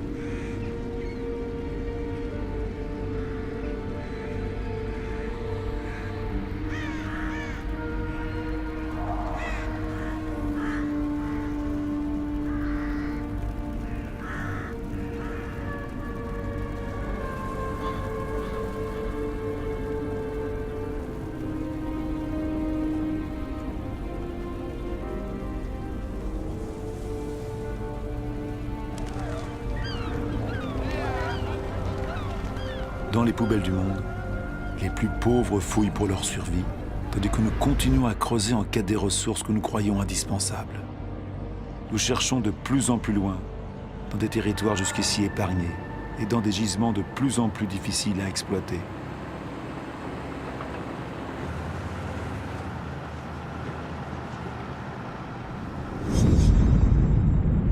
Dans les poubelles du monde, les plus pauvres fouillent pour leur survie, tandis que nous continuons à creuser en quête des ressources que nous croyons indispensables. Nous cherchons de plus en plus loin, dans des territoires jusqu'ici épargnés et dans des gisements de plus en plus difficiles à exploiter.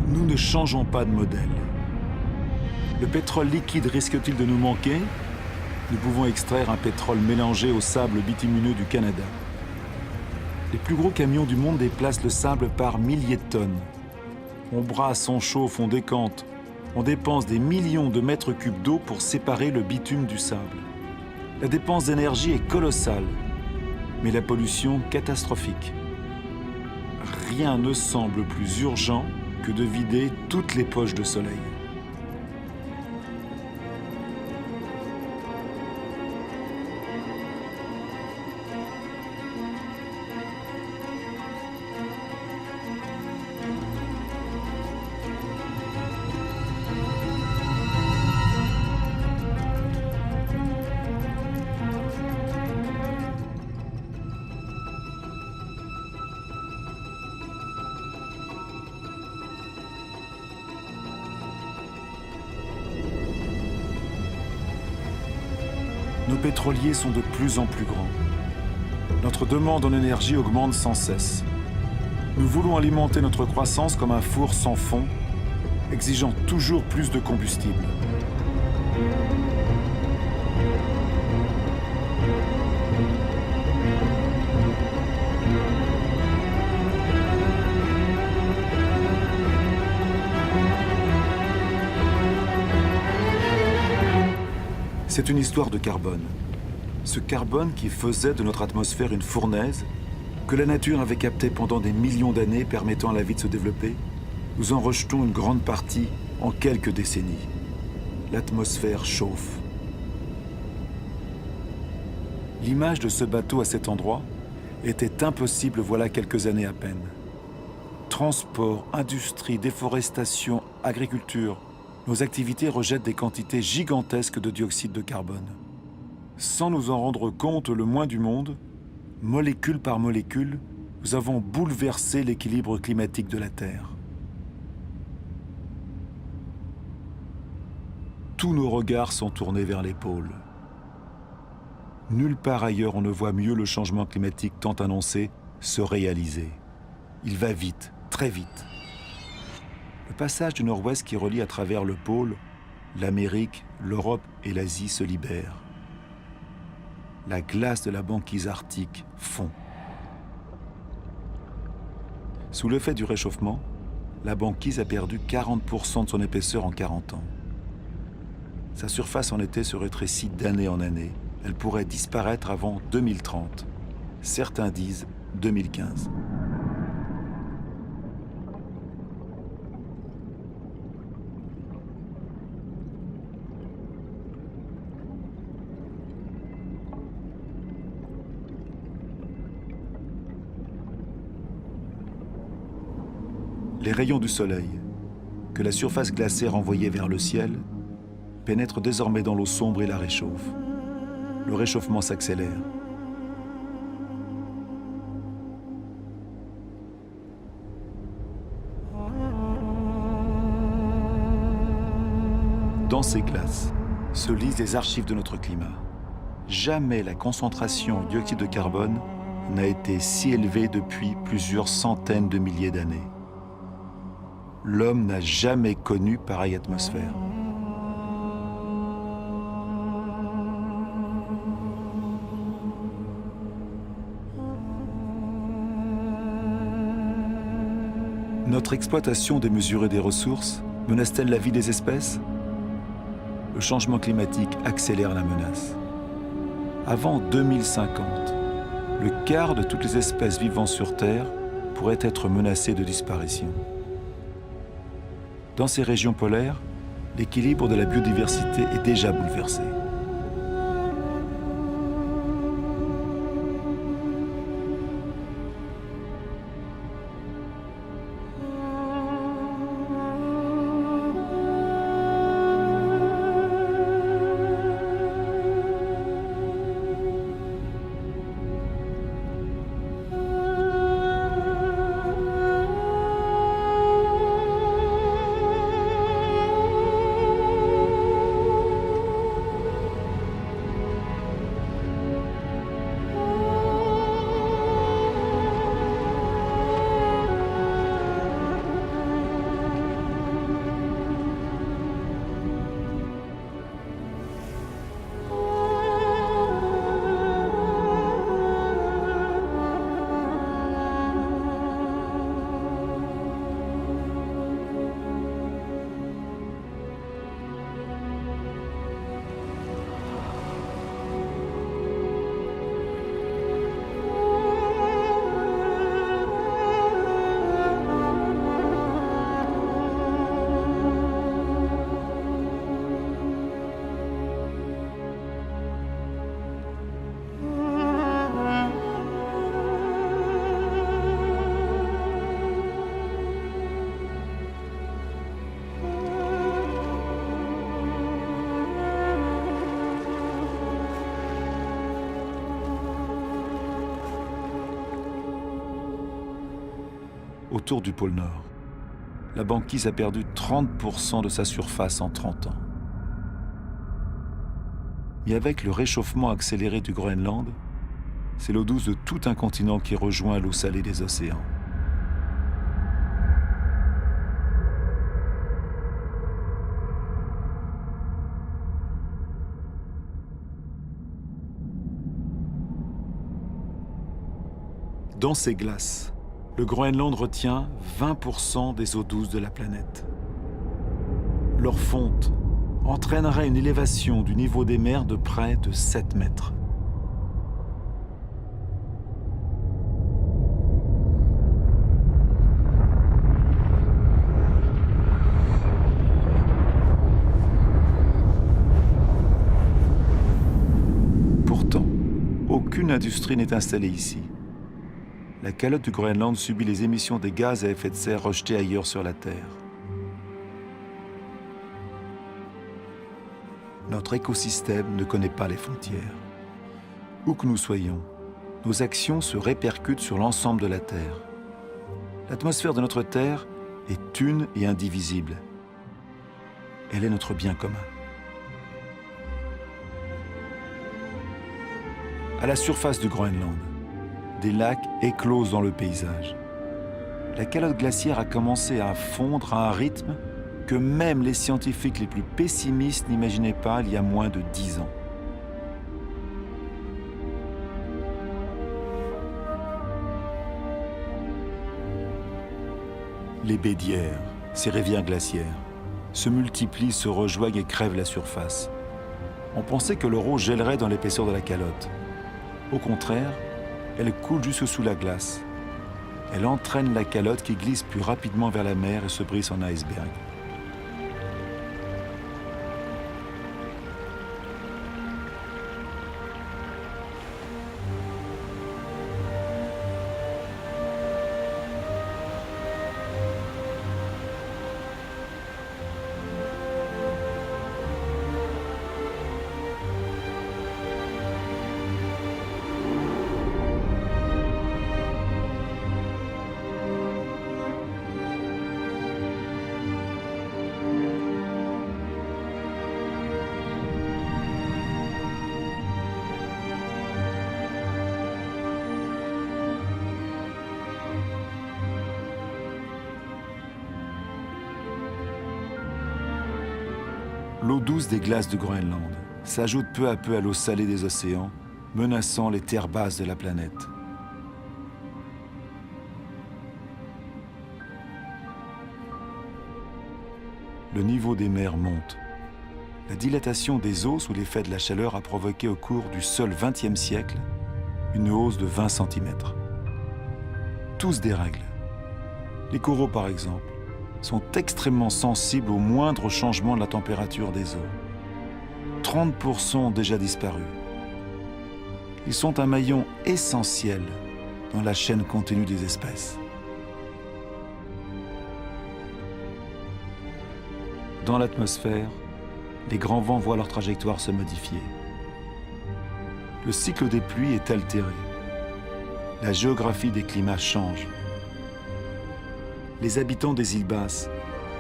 Nous ne changeons pas de modèle. Le pétrole liquide risque-t-il de nous manquer ? Nous pouvons extraire un pétrole mélangé au sable bitumineux du Canada. Les plus gros camions du monde déplacent le sable par milliers de tonnes. On brasse, on chauffe, on décante. On dépense des millions de mètres cubes d'eau pour séparer le bitume du sable. La dépense d'énergie est colossale, mais la pollution catastrophique. Rien ne semble plus urgent que de vider toutes les poches de soleil. Nos pétroliers sont de plus en plus grands. Notre demande en énergie augmente sans cesse. Nous voulons alimenter notre croissance comme un four sans fond, exigeant toujours plus de combustible. C'est une histoire de carbone. Ce carbone qui faisait de notre atmosphère une fournaise, que la nature avait capté pendant des millions d'années, permettant à la vie de se développer, nous en rejetons une grande partie en quelques décennies. L'atmosphère chauffe. L'image de ce bateau à cet endroit était impossible voilà quelques années à peine. Transport, industrie, déforestation, agriculture, nos activités rejettent des quantités gigantesques de dioxyde de carbone. Sans nous en rendre compte le moins du monde, molécule par molécule, nous avons bouleversé l'équilibre climatique de la Terre. Tous nos regards sont tournés vers les pôles. Nulle part ailleurs on ne voit mieux le changement climatique tant annoncé se réaliser. Il va vite, très vite. Le passage du nord-ouest qui relie à travers le pôle, l'Amérique, l'Europe et l'Asie se libère. La glace de la banquise arctique fond. Sous l'effet du réchauffement, la banquise a perdu 40% de son épaisseur en 40 ans. Sa surface en été se rétrécit d'année en année. Elle pourrait disparaître avant 2030. Certains disent 2015. Les rayons du soleil, que la surface glacée renvoyait vers le ciel, pénètrent désormais dans l'eau sombre et la réchauffent. le réchauffement s'accélère. Dans ces glaces se lisent les archives de notre climat. Jamais la concentration en dioxyde de carbone n'a été si élevée depuis plusieurs centaines de milliers d'années. L'homme n'a jamais connu pareille atmosphère. Notre exploitation démesurée des ressources menace-t-elle la vie des espèces? Le changement climatique accélère la menace. Avant 2050, le quart de toutes les espèces vivant sur Terre pourraient être menacées de disparition. Dans ces régions polaires, l'équilibre de la biodiversité est déjà bouleversé. Autour du pôle Nord, la banquise a perdu 30% de sa surface en 30 ans. Et avec le réchauffement accéléré du Groenland, c'est l'eau douce de tout un continent qui rejoint l'eau salée des océans. Dans ces glaces, le Groenland retient 20% des eaux douces de la planète. Leur fonte entraînerait une élévation du niveau des mers de près de 7 mètres. Pourtant, aucune industrie n'est installée ici. La calotte du Groenland subit les émissions des gaz à effet de serre rejetés ailleurs sur la Terre. Notre écosystème ne connaît pas les frontières. Où que nous soyons, nos actions se répercutent sur l'ensemble de la Terre. L'atmosphère de notre Terre est une et indivisible. Elle est notre bien commun. À la surface du Groenland, des lacs éclosent dans le paysage. La calotte glaciaire a commencé à fondre à un rythme que même les scientifiques les plus pessimistes n'imaginaient pas il y a moins de 10 ans. Les baies d'Yerre, ces rivières glaciaires, se multiplient, se rejoignent et crèvent la surface. On pensait que l'eau gèlerait dans l'épaisseur de la calotte. Au contraire, elle coule jusque sous la glace. Elle entraîne la calotte qui glisse plus rapidement vers la mer et se brise en iceberg. L'eau douce des glaces du Groenland s'ajoute peu à peu à l'eau salée des océans, menaçant les terres basses de la planète. Le niveau des mers monte. La dilatation des eaux sous l'effet de la chaleur a provoqué au cours du seul XXe siècle une hausse de 20 cm. Tout se dérègle. Les coraux, par exemple, sont extrêmement sensibles au moindre changement de la température des eaux. 30% ont déjà disparu. Ils sont un maillon essentiel dans la chaîne continue des espèces. Dans l'atmosphère, les grands vents voient leur trajectoire se modifier. Le cycle des pluies est altéré. La géographie des climats change. Les habitants des îles basses,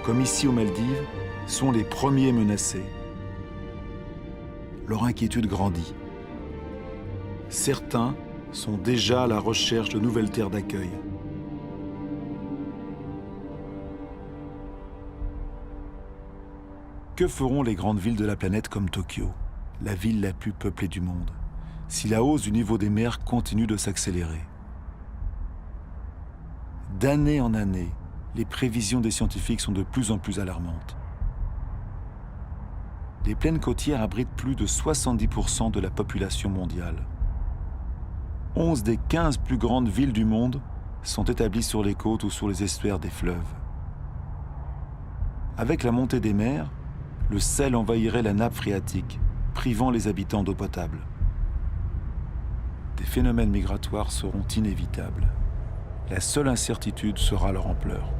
comme ici aux Maldives, sont les premiers menacés. Leur inquiétude grandit. Certains sont déjà à la recherche de nouvelles terres d'accueil. Que feront les grandes villes de la planète comme Tokyo, la ville la plus peuplée du monde, si la hausse du niveau des mers continue de s'accélérer? D'année en année, les prévisions des scientifiques sont de plus en plus alarmantes. Les plaines côtières abritent plus de 70% de la population mondiale. 11 des 15 plus grandes villes du monde sont établies sur les côtes ou sur les estuaires des fleuves. Avec la montée des mers, le sel envahirait la nappe phréatique, privant les habitants d'eau potable. Des phénomènes migratoires seront inévitables. La seule incertitude sera leur ampleur.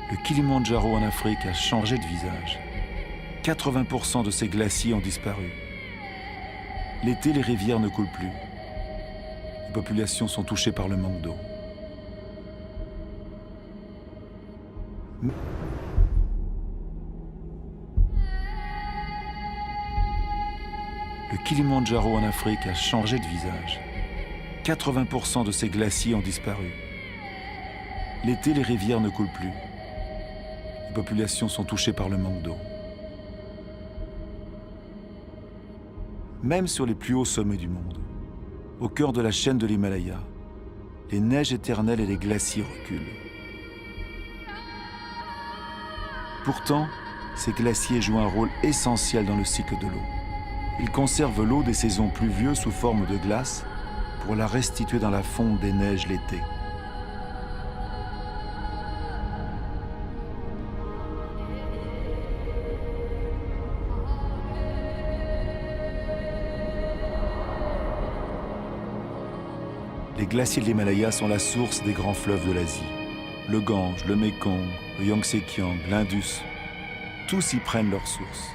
Le Kilimandjaro en Afrique a changé de visage. 80% de ses glaciers ont disparu. L'été, les rivières ne coulent plus. Les populations sont touchées par le manque d'eau. Le Kilimandjaro en Afrique a changé de visage. 80% de ses glaciers ont disparu. L'été, les rivières ne coulent plus. Les populations sont touchées par le manque d'eau. Même sur les plus hauts sommets du monde, au cœur de la chaîne de l'Himalaya, les neiges éternelles et les glaciers reculent. Pourtant, ces glaciers jouent un rôle essentiel dans le cycle de l'eau. Ils conservent l'eau des saisons pluvieuses sous forme de glace pour la restituer dans la fonte des neiges l'été. Les glaciers de l'Himalaya sont la source des grands fleuves de l'Asie. Le Gange, le Mékong, le Yangtze-Kiang, l'Indus, tous y prennent leur source.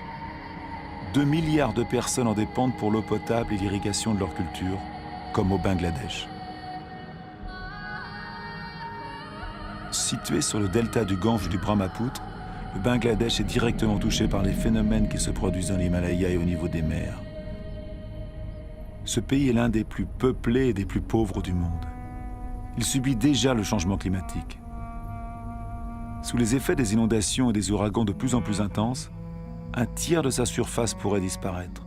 2 milliards de personnes en dépendent pour l'eau potable et l'irrigation de leur culture, comme au Bangladesh. Situé sur le delta du Gange et du Brahmaputra, le Bangladesh est directement touché par les phénomènes qui se produisent dans l'Himalaya et au niveau des mers. Ce pays est l'un des plus peuplés et des plus pauvres du monde. Il subit déjà le changement climatique. Sous les effets des inondations et des ouragans de plus en plus intenses, un tiers de sa surface pourrait disparaître.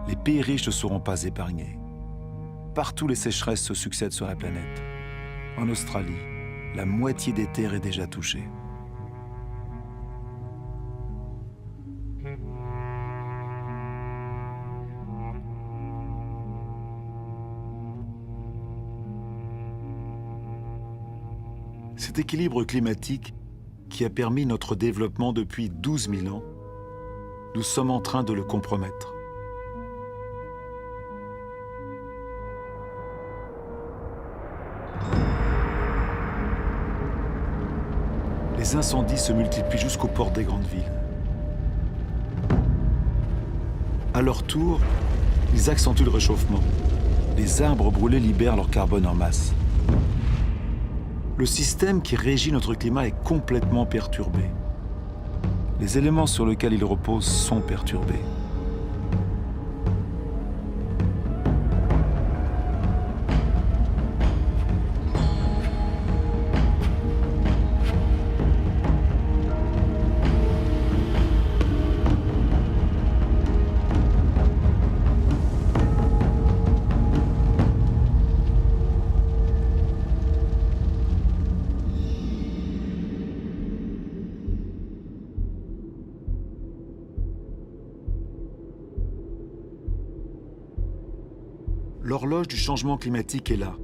Les pays riches ne seront pas épargnés. Partout, les sécheresses se succèdent sur la planète. En Australie, la moitié des terres est déjà touchée. Cet équilibre climatique, qui a permis notre développement depuis 12 000 ans, nous sommes en train de le compromettre. Les incendies se multiplient jusqu'aux portes des grandes villes. À leur tour, ils accentuent le réchauffement. Les arbres brûlés libèrent leur carbone en masse. Le système qui régit notre climat est complètement perturbé. Les éléments sur lesquels il repose sont perturbés. L'horloge du changement climatique est là,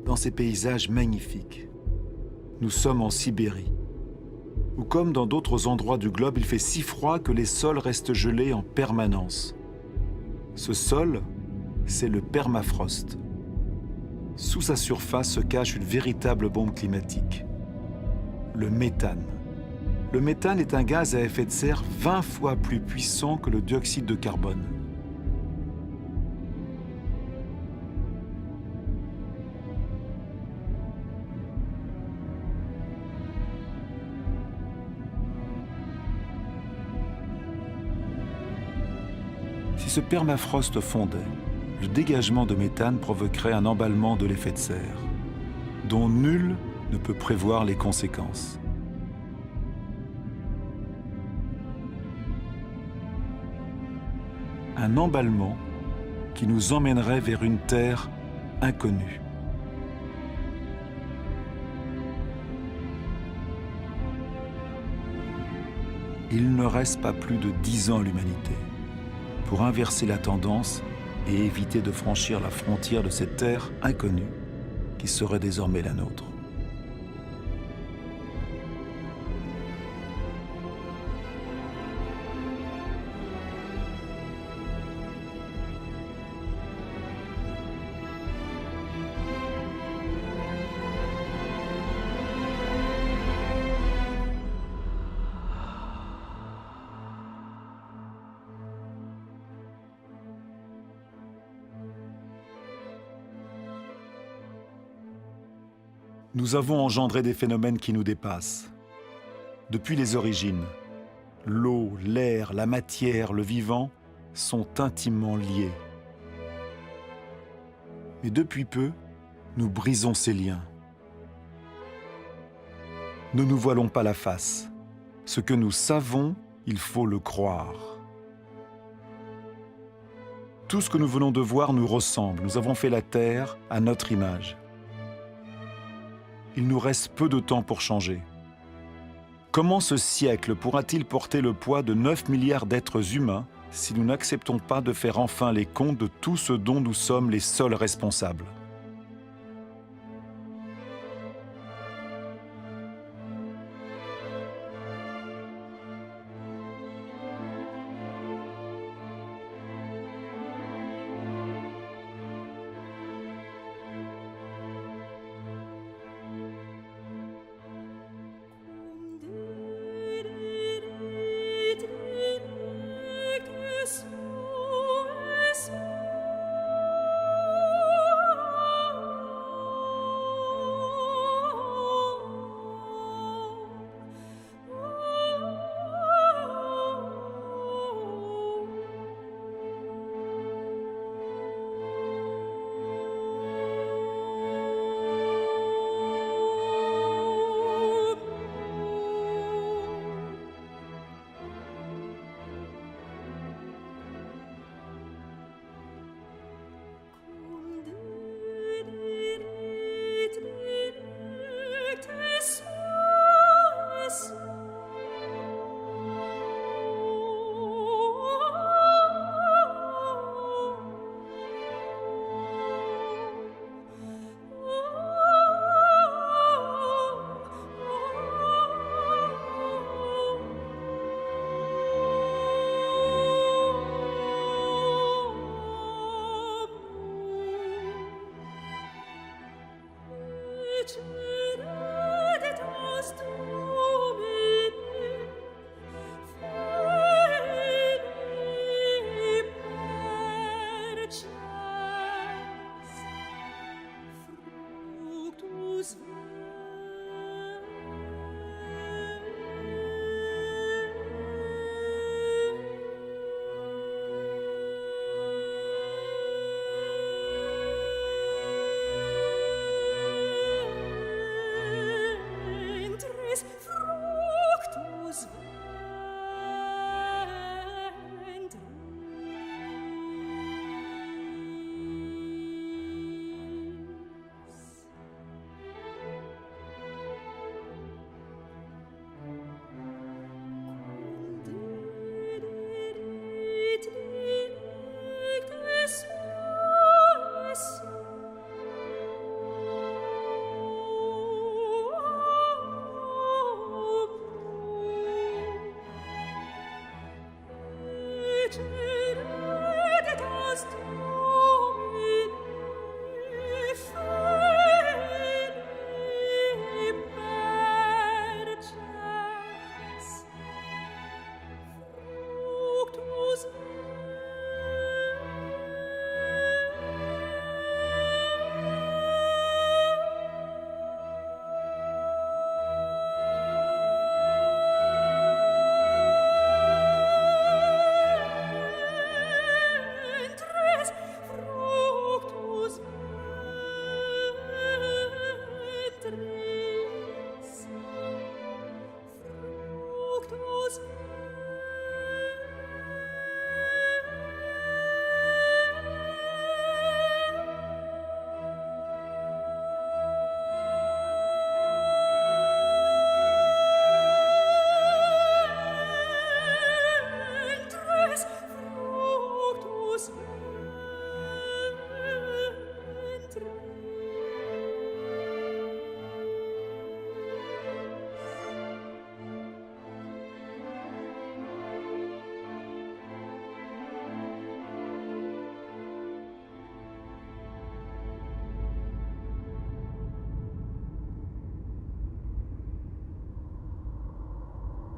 dans ces paysages magnifiques. Nous sommes en Sibérie, où comme dans d'autres endroits du globe, il fait si froid que les sols restent gelés en permanence. Ce sol, c'est le permafrost. Sous sa surface se cache une véritable bombe climatique, le méthane. Le méthane est un gaz à effet de serre 20 fois plus puissant que le dioxyde de carbone. Si ce permafrost fondait, le dégagement de méthane provoquerait un emballement de l'effet de serre, dont nul ne peut prévoir les conséquences. Un emballement qui nous emmènerait vers une terre inconnue. Il ne reste pas plus de 10 ans à l'humanité pour inverser la tendance et éviter de franchir la frontière de cette terre inconnue qui serait désormais la nôtre. Nous avons engendré des phénomènes qui nous dépassent. Depuis les origines, l'eau, l'air, la matière, le vivant sont intimement liés. Mais depuis peu, nous brisons ces liens. Ne nous voilons pas la face. Ce que nous savons, il faut le croire. Tout ce que nous venons de voir nous ressemble. Nous avons fait la Terre à notre image. Il nous reste peu de temps pour changer. Comment ce siècle pourra-t-il porter le poids de 9 milliards d'êtres humains si nous n'acceptons pas de faire enfin les comptes de tout ce dont nous sommes les seuls responsables ?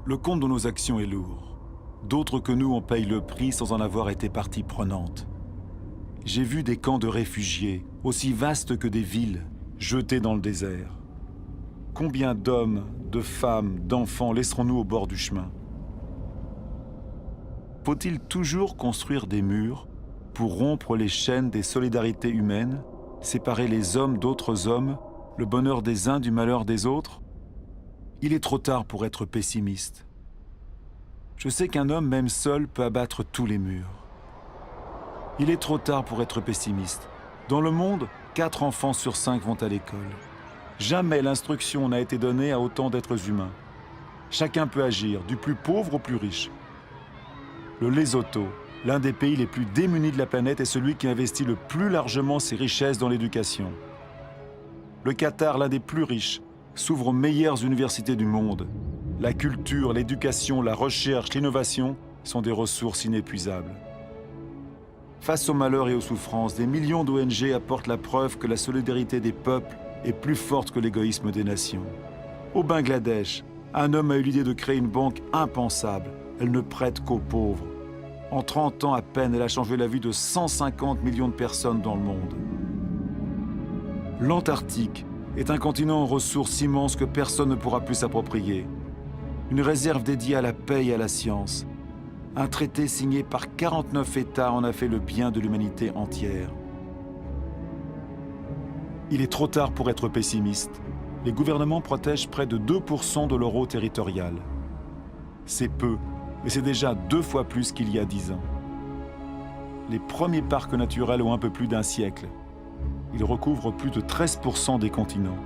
Le compte de nos actions est lourd. D'autres que nous en payent le prix sans en avoir été partie prenante. J'ai vu des camps de réfugiés, aussi vastes que des villes, jetés dans le désert. Combien d'hommes, de femmes, d'enfants laisserons-nous au bord du chemin? Faut-il toujours construire des murs pour rompre les chaînes des solidarités humaines, séparer les hommes d'autres hommes, le bonheur des uns du malheur des autres? Il est trop tard pour être pessimiste. Je sais qu'un homme, même seul, peut abattre tous les murs. Il est trop tard pour être pessimiste. Dans le monde, 4 enfants sur 5 vont à l'école. Jamais l'instruction n'a été donnée à autant d'êtres humains. Chacun peut agir, du plus pauvre au plus riche. Le Lesotho, l'un des pays les plus démunis de la planète, est celui qui investit le plus largement ses richesses dans l'éducation. Le Qatar, l'un des plus riches, s'ouvre aux meilleures universités du monde. La culture, l'éducation, la recherche, l'innovation sont des ressources inépuisables. Face aux malheurs et aux souffrances, des millions d'ONG apportent la preuve que la solidarité des peuples est plus forte que l'égoïsme des nations. Au Bangladesh, un homme a eu l'idée de créer une banque impensable. Elle ne prête qu'aux pauvres. En 30 ans à peine, elle a changé la vie de 150 millions de personnes dans le monde. L'Antarctique est un continent aux ressources immenses que personne ne pourra plus s'approprier. Une réserve dédiée à la paix et à la science. Un traité signé par 49 États en a fait le bien de l'humanité entière. Il est trop tard pour être pessimiste. Les gouvernements protègent près de 2% de leur eau territoriale. C'est peu, mais c'est déjà 2 fois plus qu'il y a 10 ans. Les premiers parcs naturels ont un peu plus d'un siècle. Ils recouvrent plus de 13% des continents.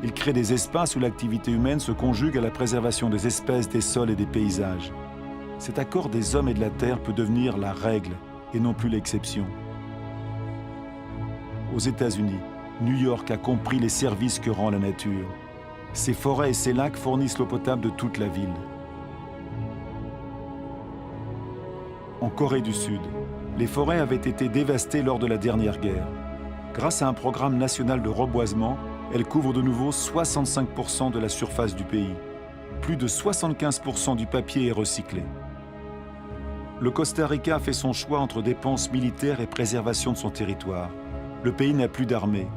Ils créent des espaces où l'activité humaine se conjugue à la préservation des espèces, des sols et des paysages. Cet accord des hommes et de la terre peut devenir la règle et non plus l'exception. Aux États-Unis, New York a compris les services que rend la nature. Ses forêts et ses lacs fournissent l'eau potable de toute la ville. En Corée du Sud, les forêts avaient été dévastées lors de la dernière guerre. Grâce à un programme national de reboisement, elles couvrent de nouveau 65% de la surface du pays. Plus de 75% du papier est recyclé. Le Costa Rica a fait son choix entre dépenses militaires et préservation de son territoire. Le pays n'a plus d'armée.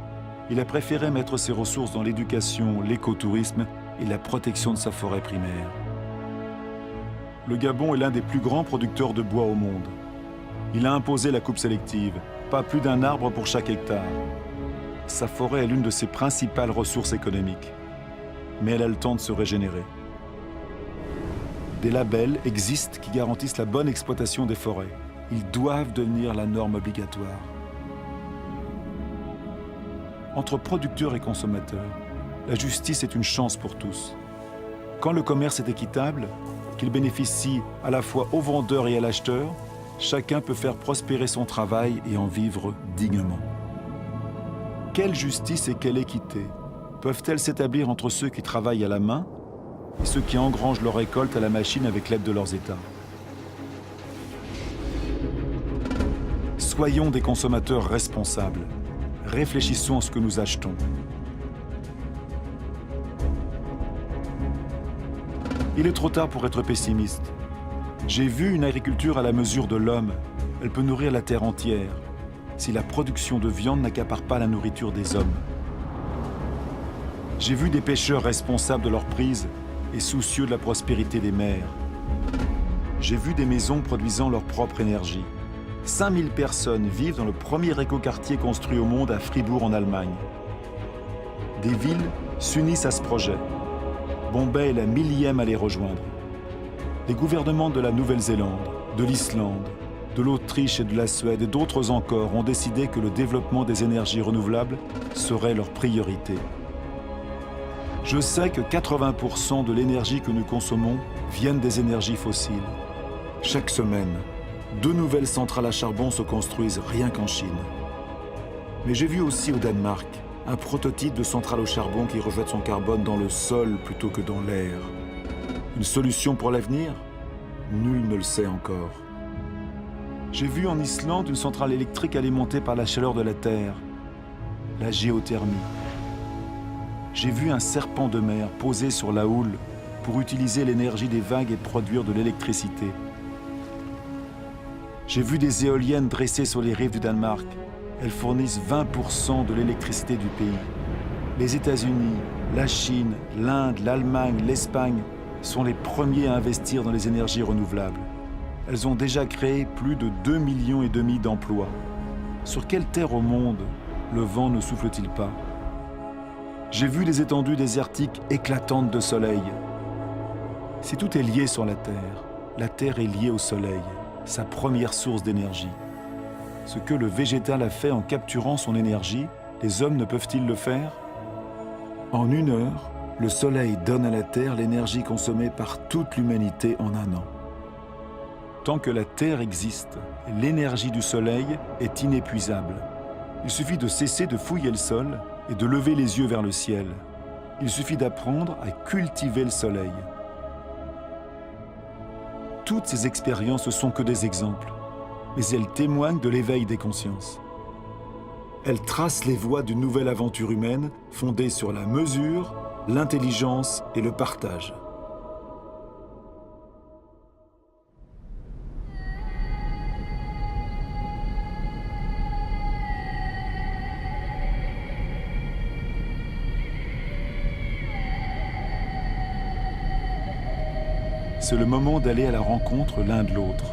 Il a préféré mettre ses ressources dans l'éducation, l'écotourisme et la protection de sa forêt primaire. Le Gabon est l'un des plus grands producteurs de bois au monde. Il a imposé la coupe sélective, pas plus d'un arbre pour chaque hectare. Sa forêt est l'une de ses principales ressources économiques. Mais elle a le temps de se régénérer. Des labels existent qui garantissent la bonne exploitation des forêts. Ils doivent devenir la norme obligatoire. Entre producteurs et consommateurs, la justice est une chance pour tous. Quand le commerce est équitable, qu'il bénéficie à la fois au vendeur et à l'acheteur, chacun peut faire prospérer son travail et en vivre dignement. Quelle justice et quelle équité peuvent-elles s'établir entre ceux qui travaillent à la main et ceux qui engrangent leur récolte à la machine avec l'aide de leurs États? Soyons des consommateurs responsables. Réfléchissons à ce que nous achetons. Il est trop tard pour être pessimiste. J'ai vu une agriculture à la mesure de l'homme. Elle peut nourrir la terre entière, si la production de viande n'accapare pas la nourriture des hommes. J'ai vu des pêcheurs responsables de leur prise et soucieux de la prospérité des mers. J'ai vu des maisons produisant leur propre énergie. 5000 personnes vivent dans le premier écoquartier construit au monde à Fribourg en Allemagne. Des villes s'unissent à ce projet. Bombay est la 1000e à les rejoindre. Les gouvernements de la Nouvelle-Zélande, de l'Islande, de l'Autriche et de la Suède et d'autres encore ont décidé que le développement des énergies renouvelables serait leur priorité. Je sais que 80% de l'énergie que nous consommons viennent des énergies fossiles. Chaque semaine, 2 nouvelles centrales à charbon se construisent rien qu'en Chine. Mais j'ai vu aussi au Danemark un prototype de centrale au charbon qui rejette son carbone dans le sol plutôt que dans l'air. Une solution pour l'avenir? Nul ne le sait encore. J'ai vu en Islande une centrale électrique alimentée par la chaleur de la terre, la géothermie. J'ai vu un serpent de mer posé sur la houle pour utiliser l'énergie des vagues et produire de l'électricité. J'ai vu des éoliennes dressées sur les rives du Danemark. Elles fournissent 20% de l'électricité du pays. Les États-Unis, la Chine, l'Inde, l'Allemagne, l'Espagne sont les premiers à investir dans les énergies renouvelables. Elles ont déjà créé plus de 2,5 millions d'emplois. Sur quelle terre au monde le vent ne souffle-t-il pas? J'ai vu des étendues désertiques éclatantes de soleil. Si tout est lié sur la Terre est liée au soleil, sa première source d'énergie. Ce que le végétal a fait en capturant son énergie, les hommes ne peuvent-ils le faire? En 1 heure, le soleil donne à la Terre l'énergie consommée par toute l'humanité en 1 an. Tant que la Terre existe, l'énergie du soleil est inépuisable. Il suffit de cesser de fouiller le sol et de lever les yeux vers le ciel. Il suffit d'apprendre à cultiver le soleil. Toutes ces expériences ne sont que des exemples, mais elles témoignent de l'éveil des consciences. Elles tracent les voies d'une nouvelle aventure humaine fondée sur la mesure, l'intelligence et le partage. C'est le moment d'aller à la rencontre l'un de l'autre.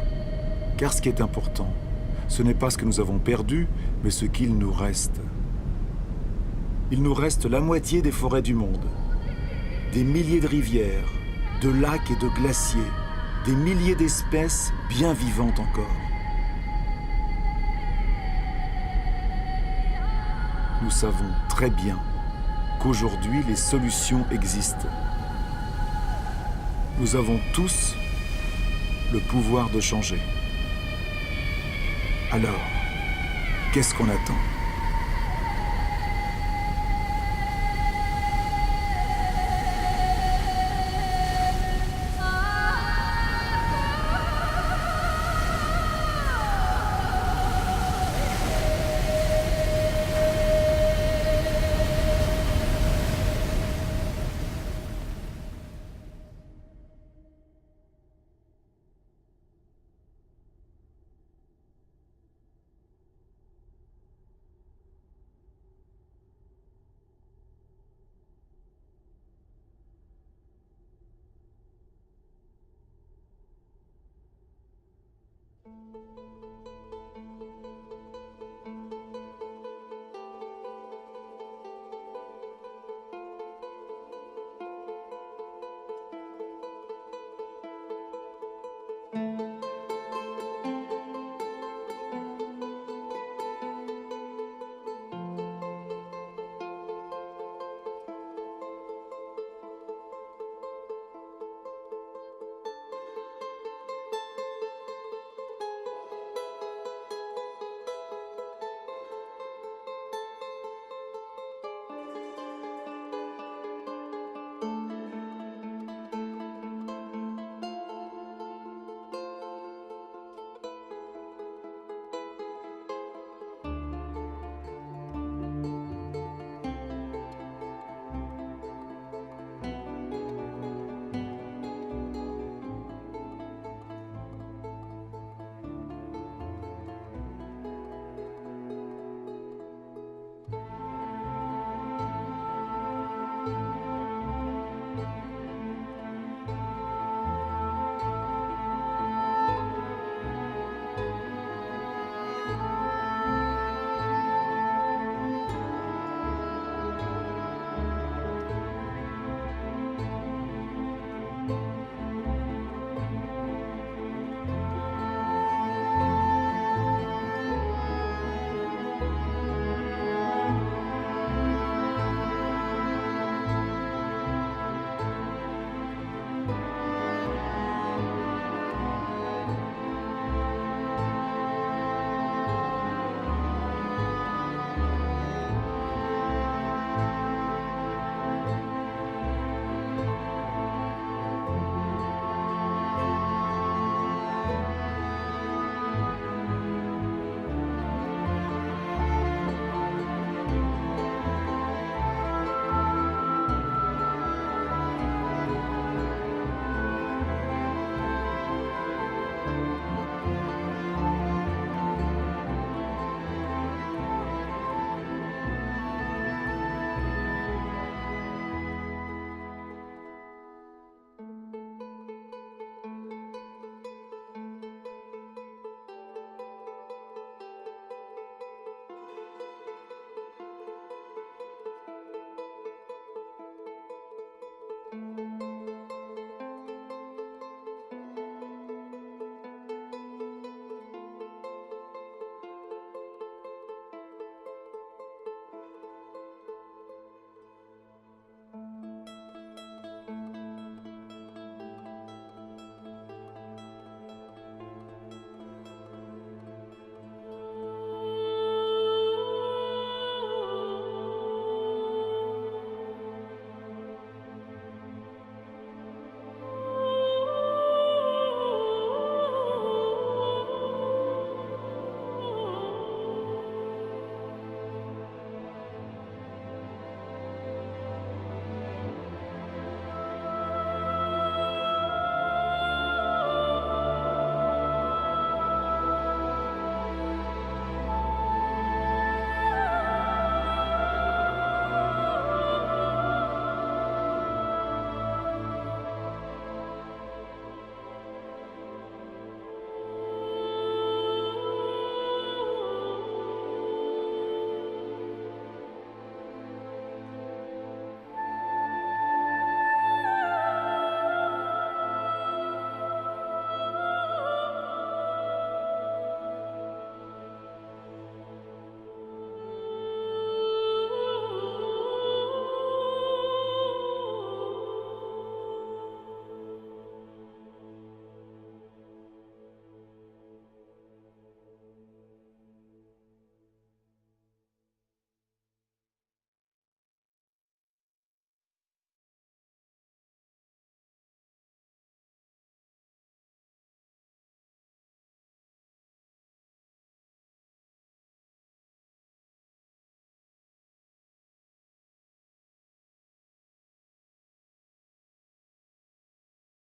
Car ce qui est important, ce n'est pas ce que nous avons perdu, mais ce qu'il nous reste. Il nous reste la moitié des forêts du monde, des milliers de rivières, de lacs et de glaciers, des milliers d'espèces bien vivantes encore. Nous savons très bien qu'aujourd'hui les solutions existent. Nous avons tous le pouvoir de changer. Alors, qu'est-ce qu'on attend ?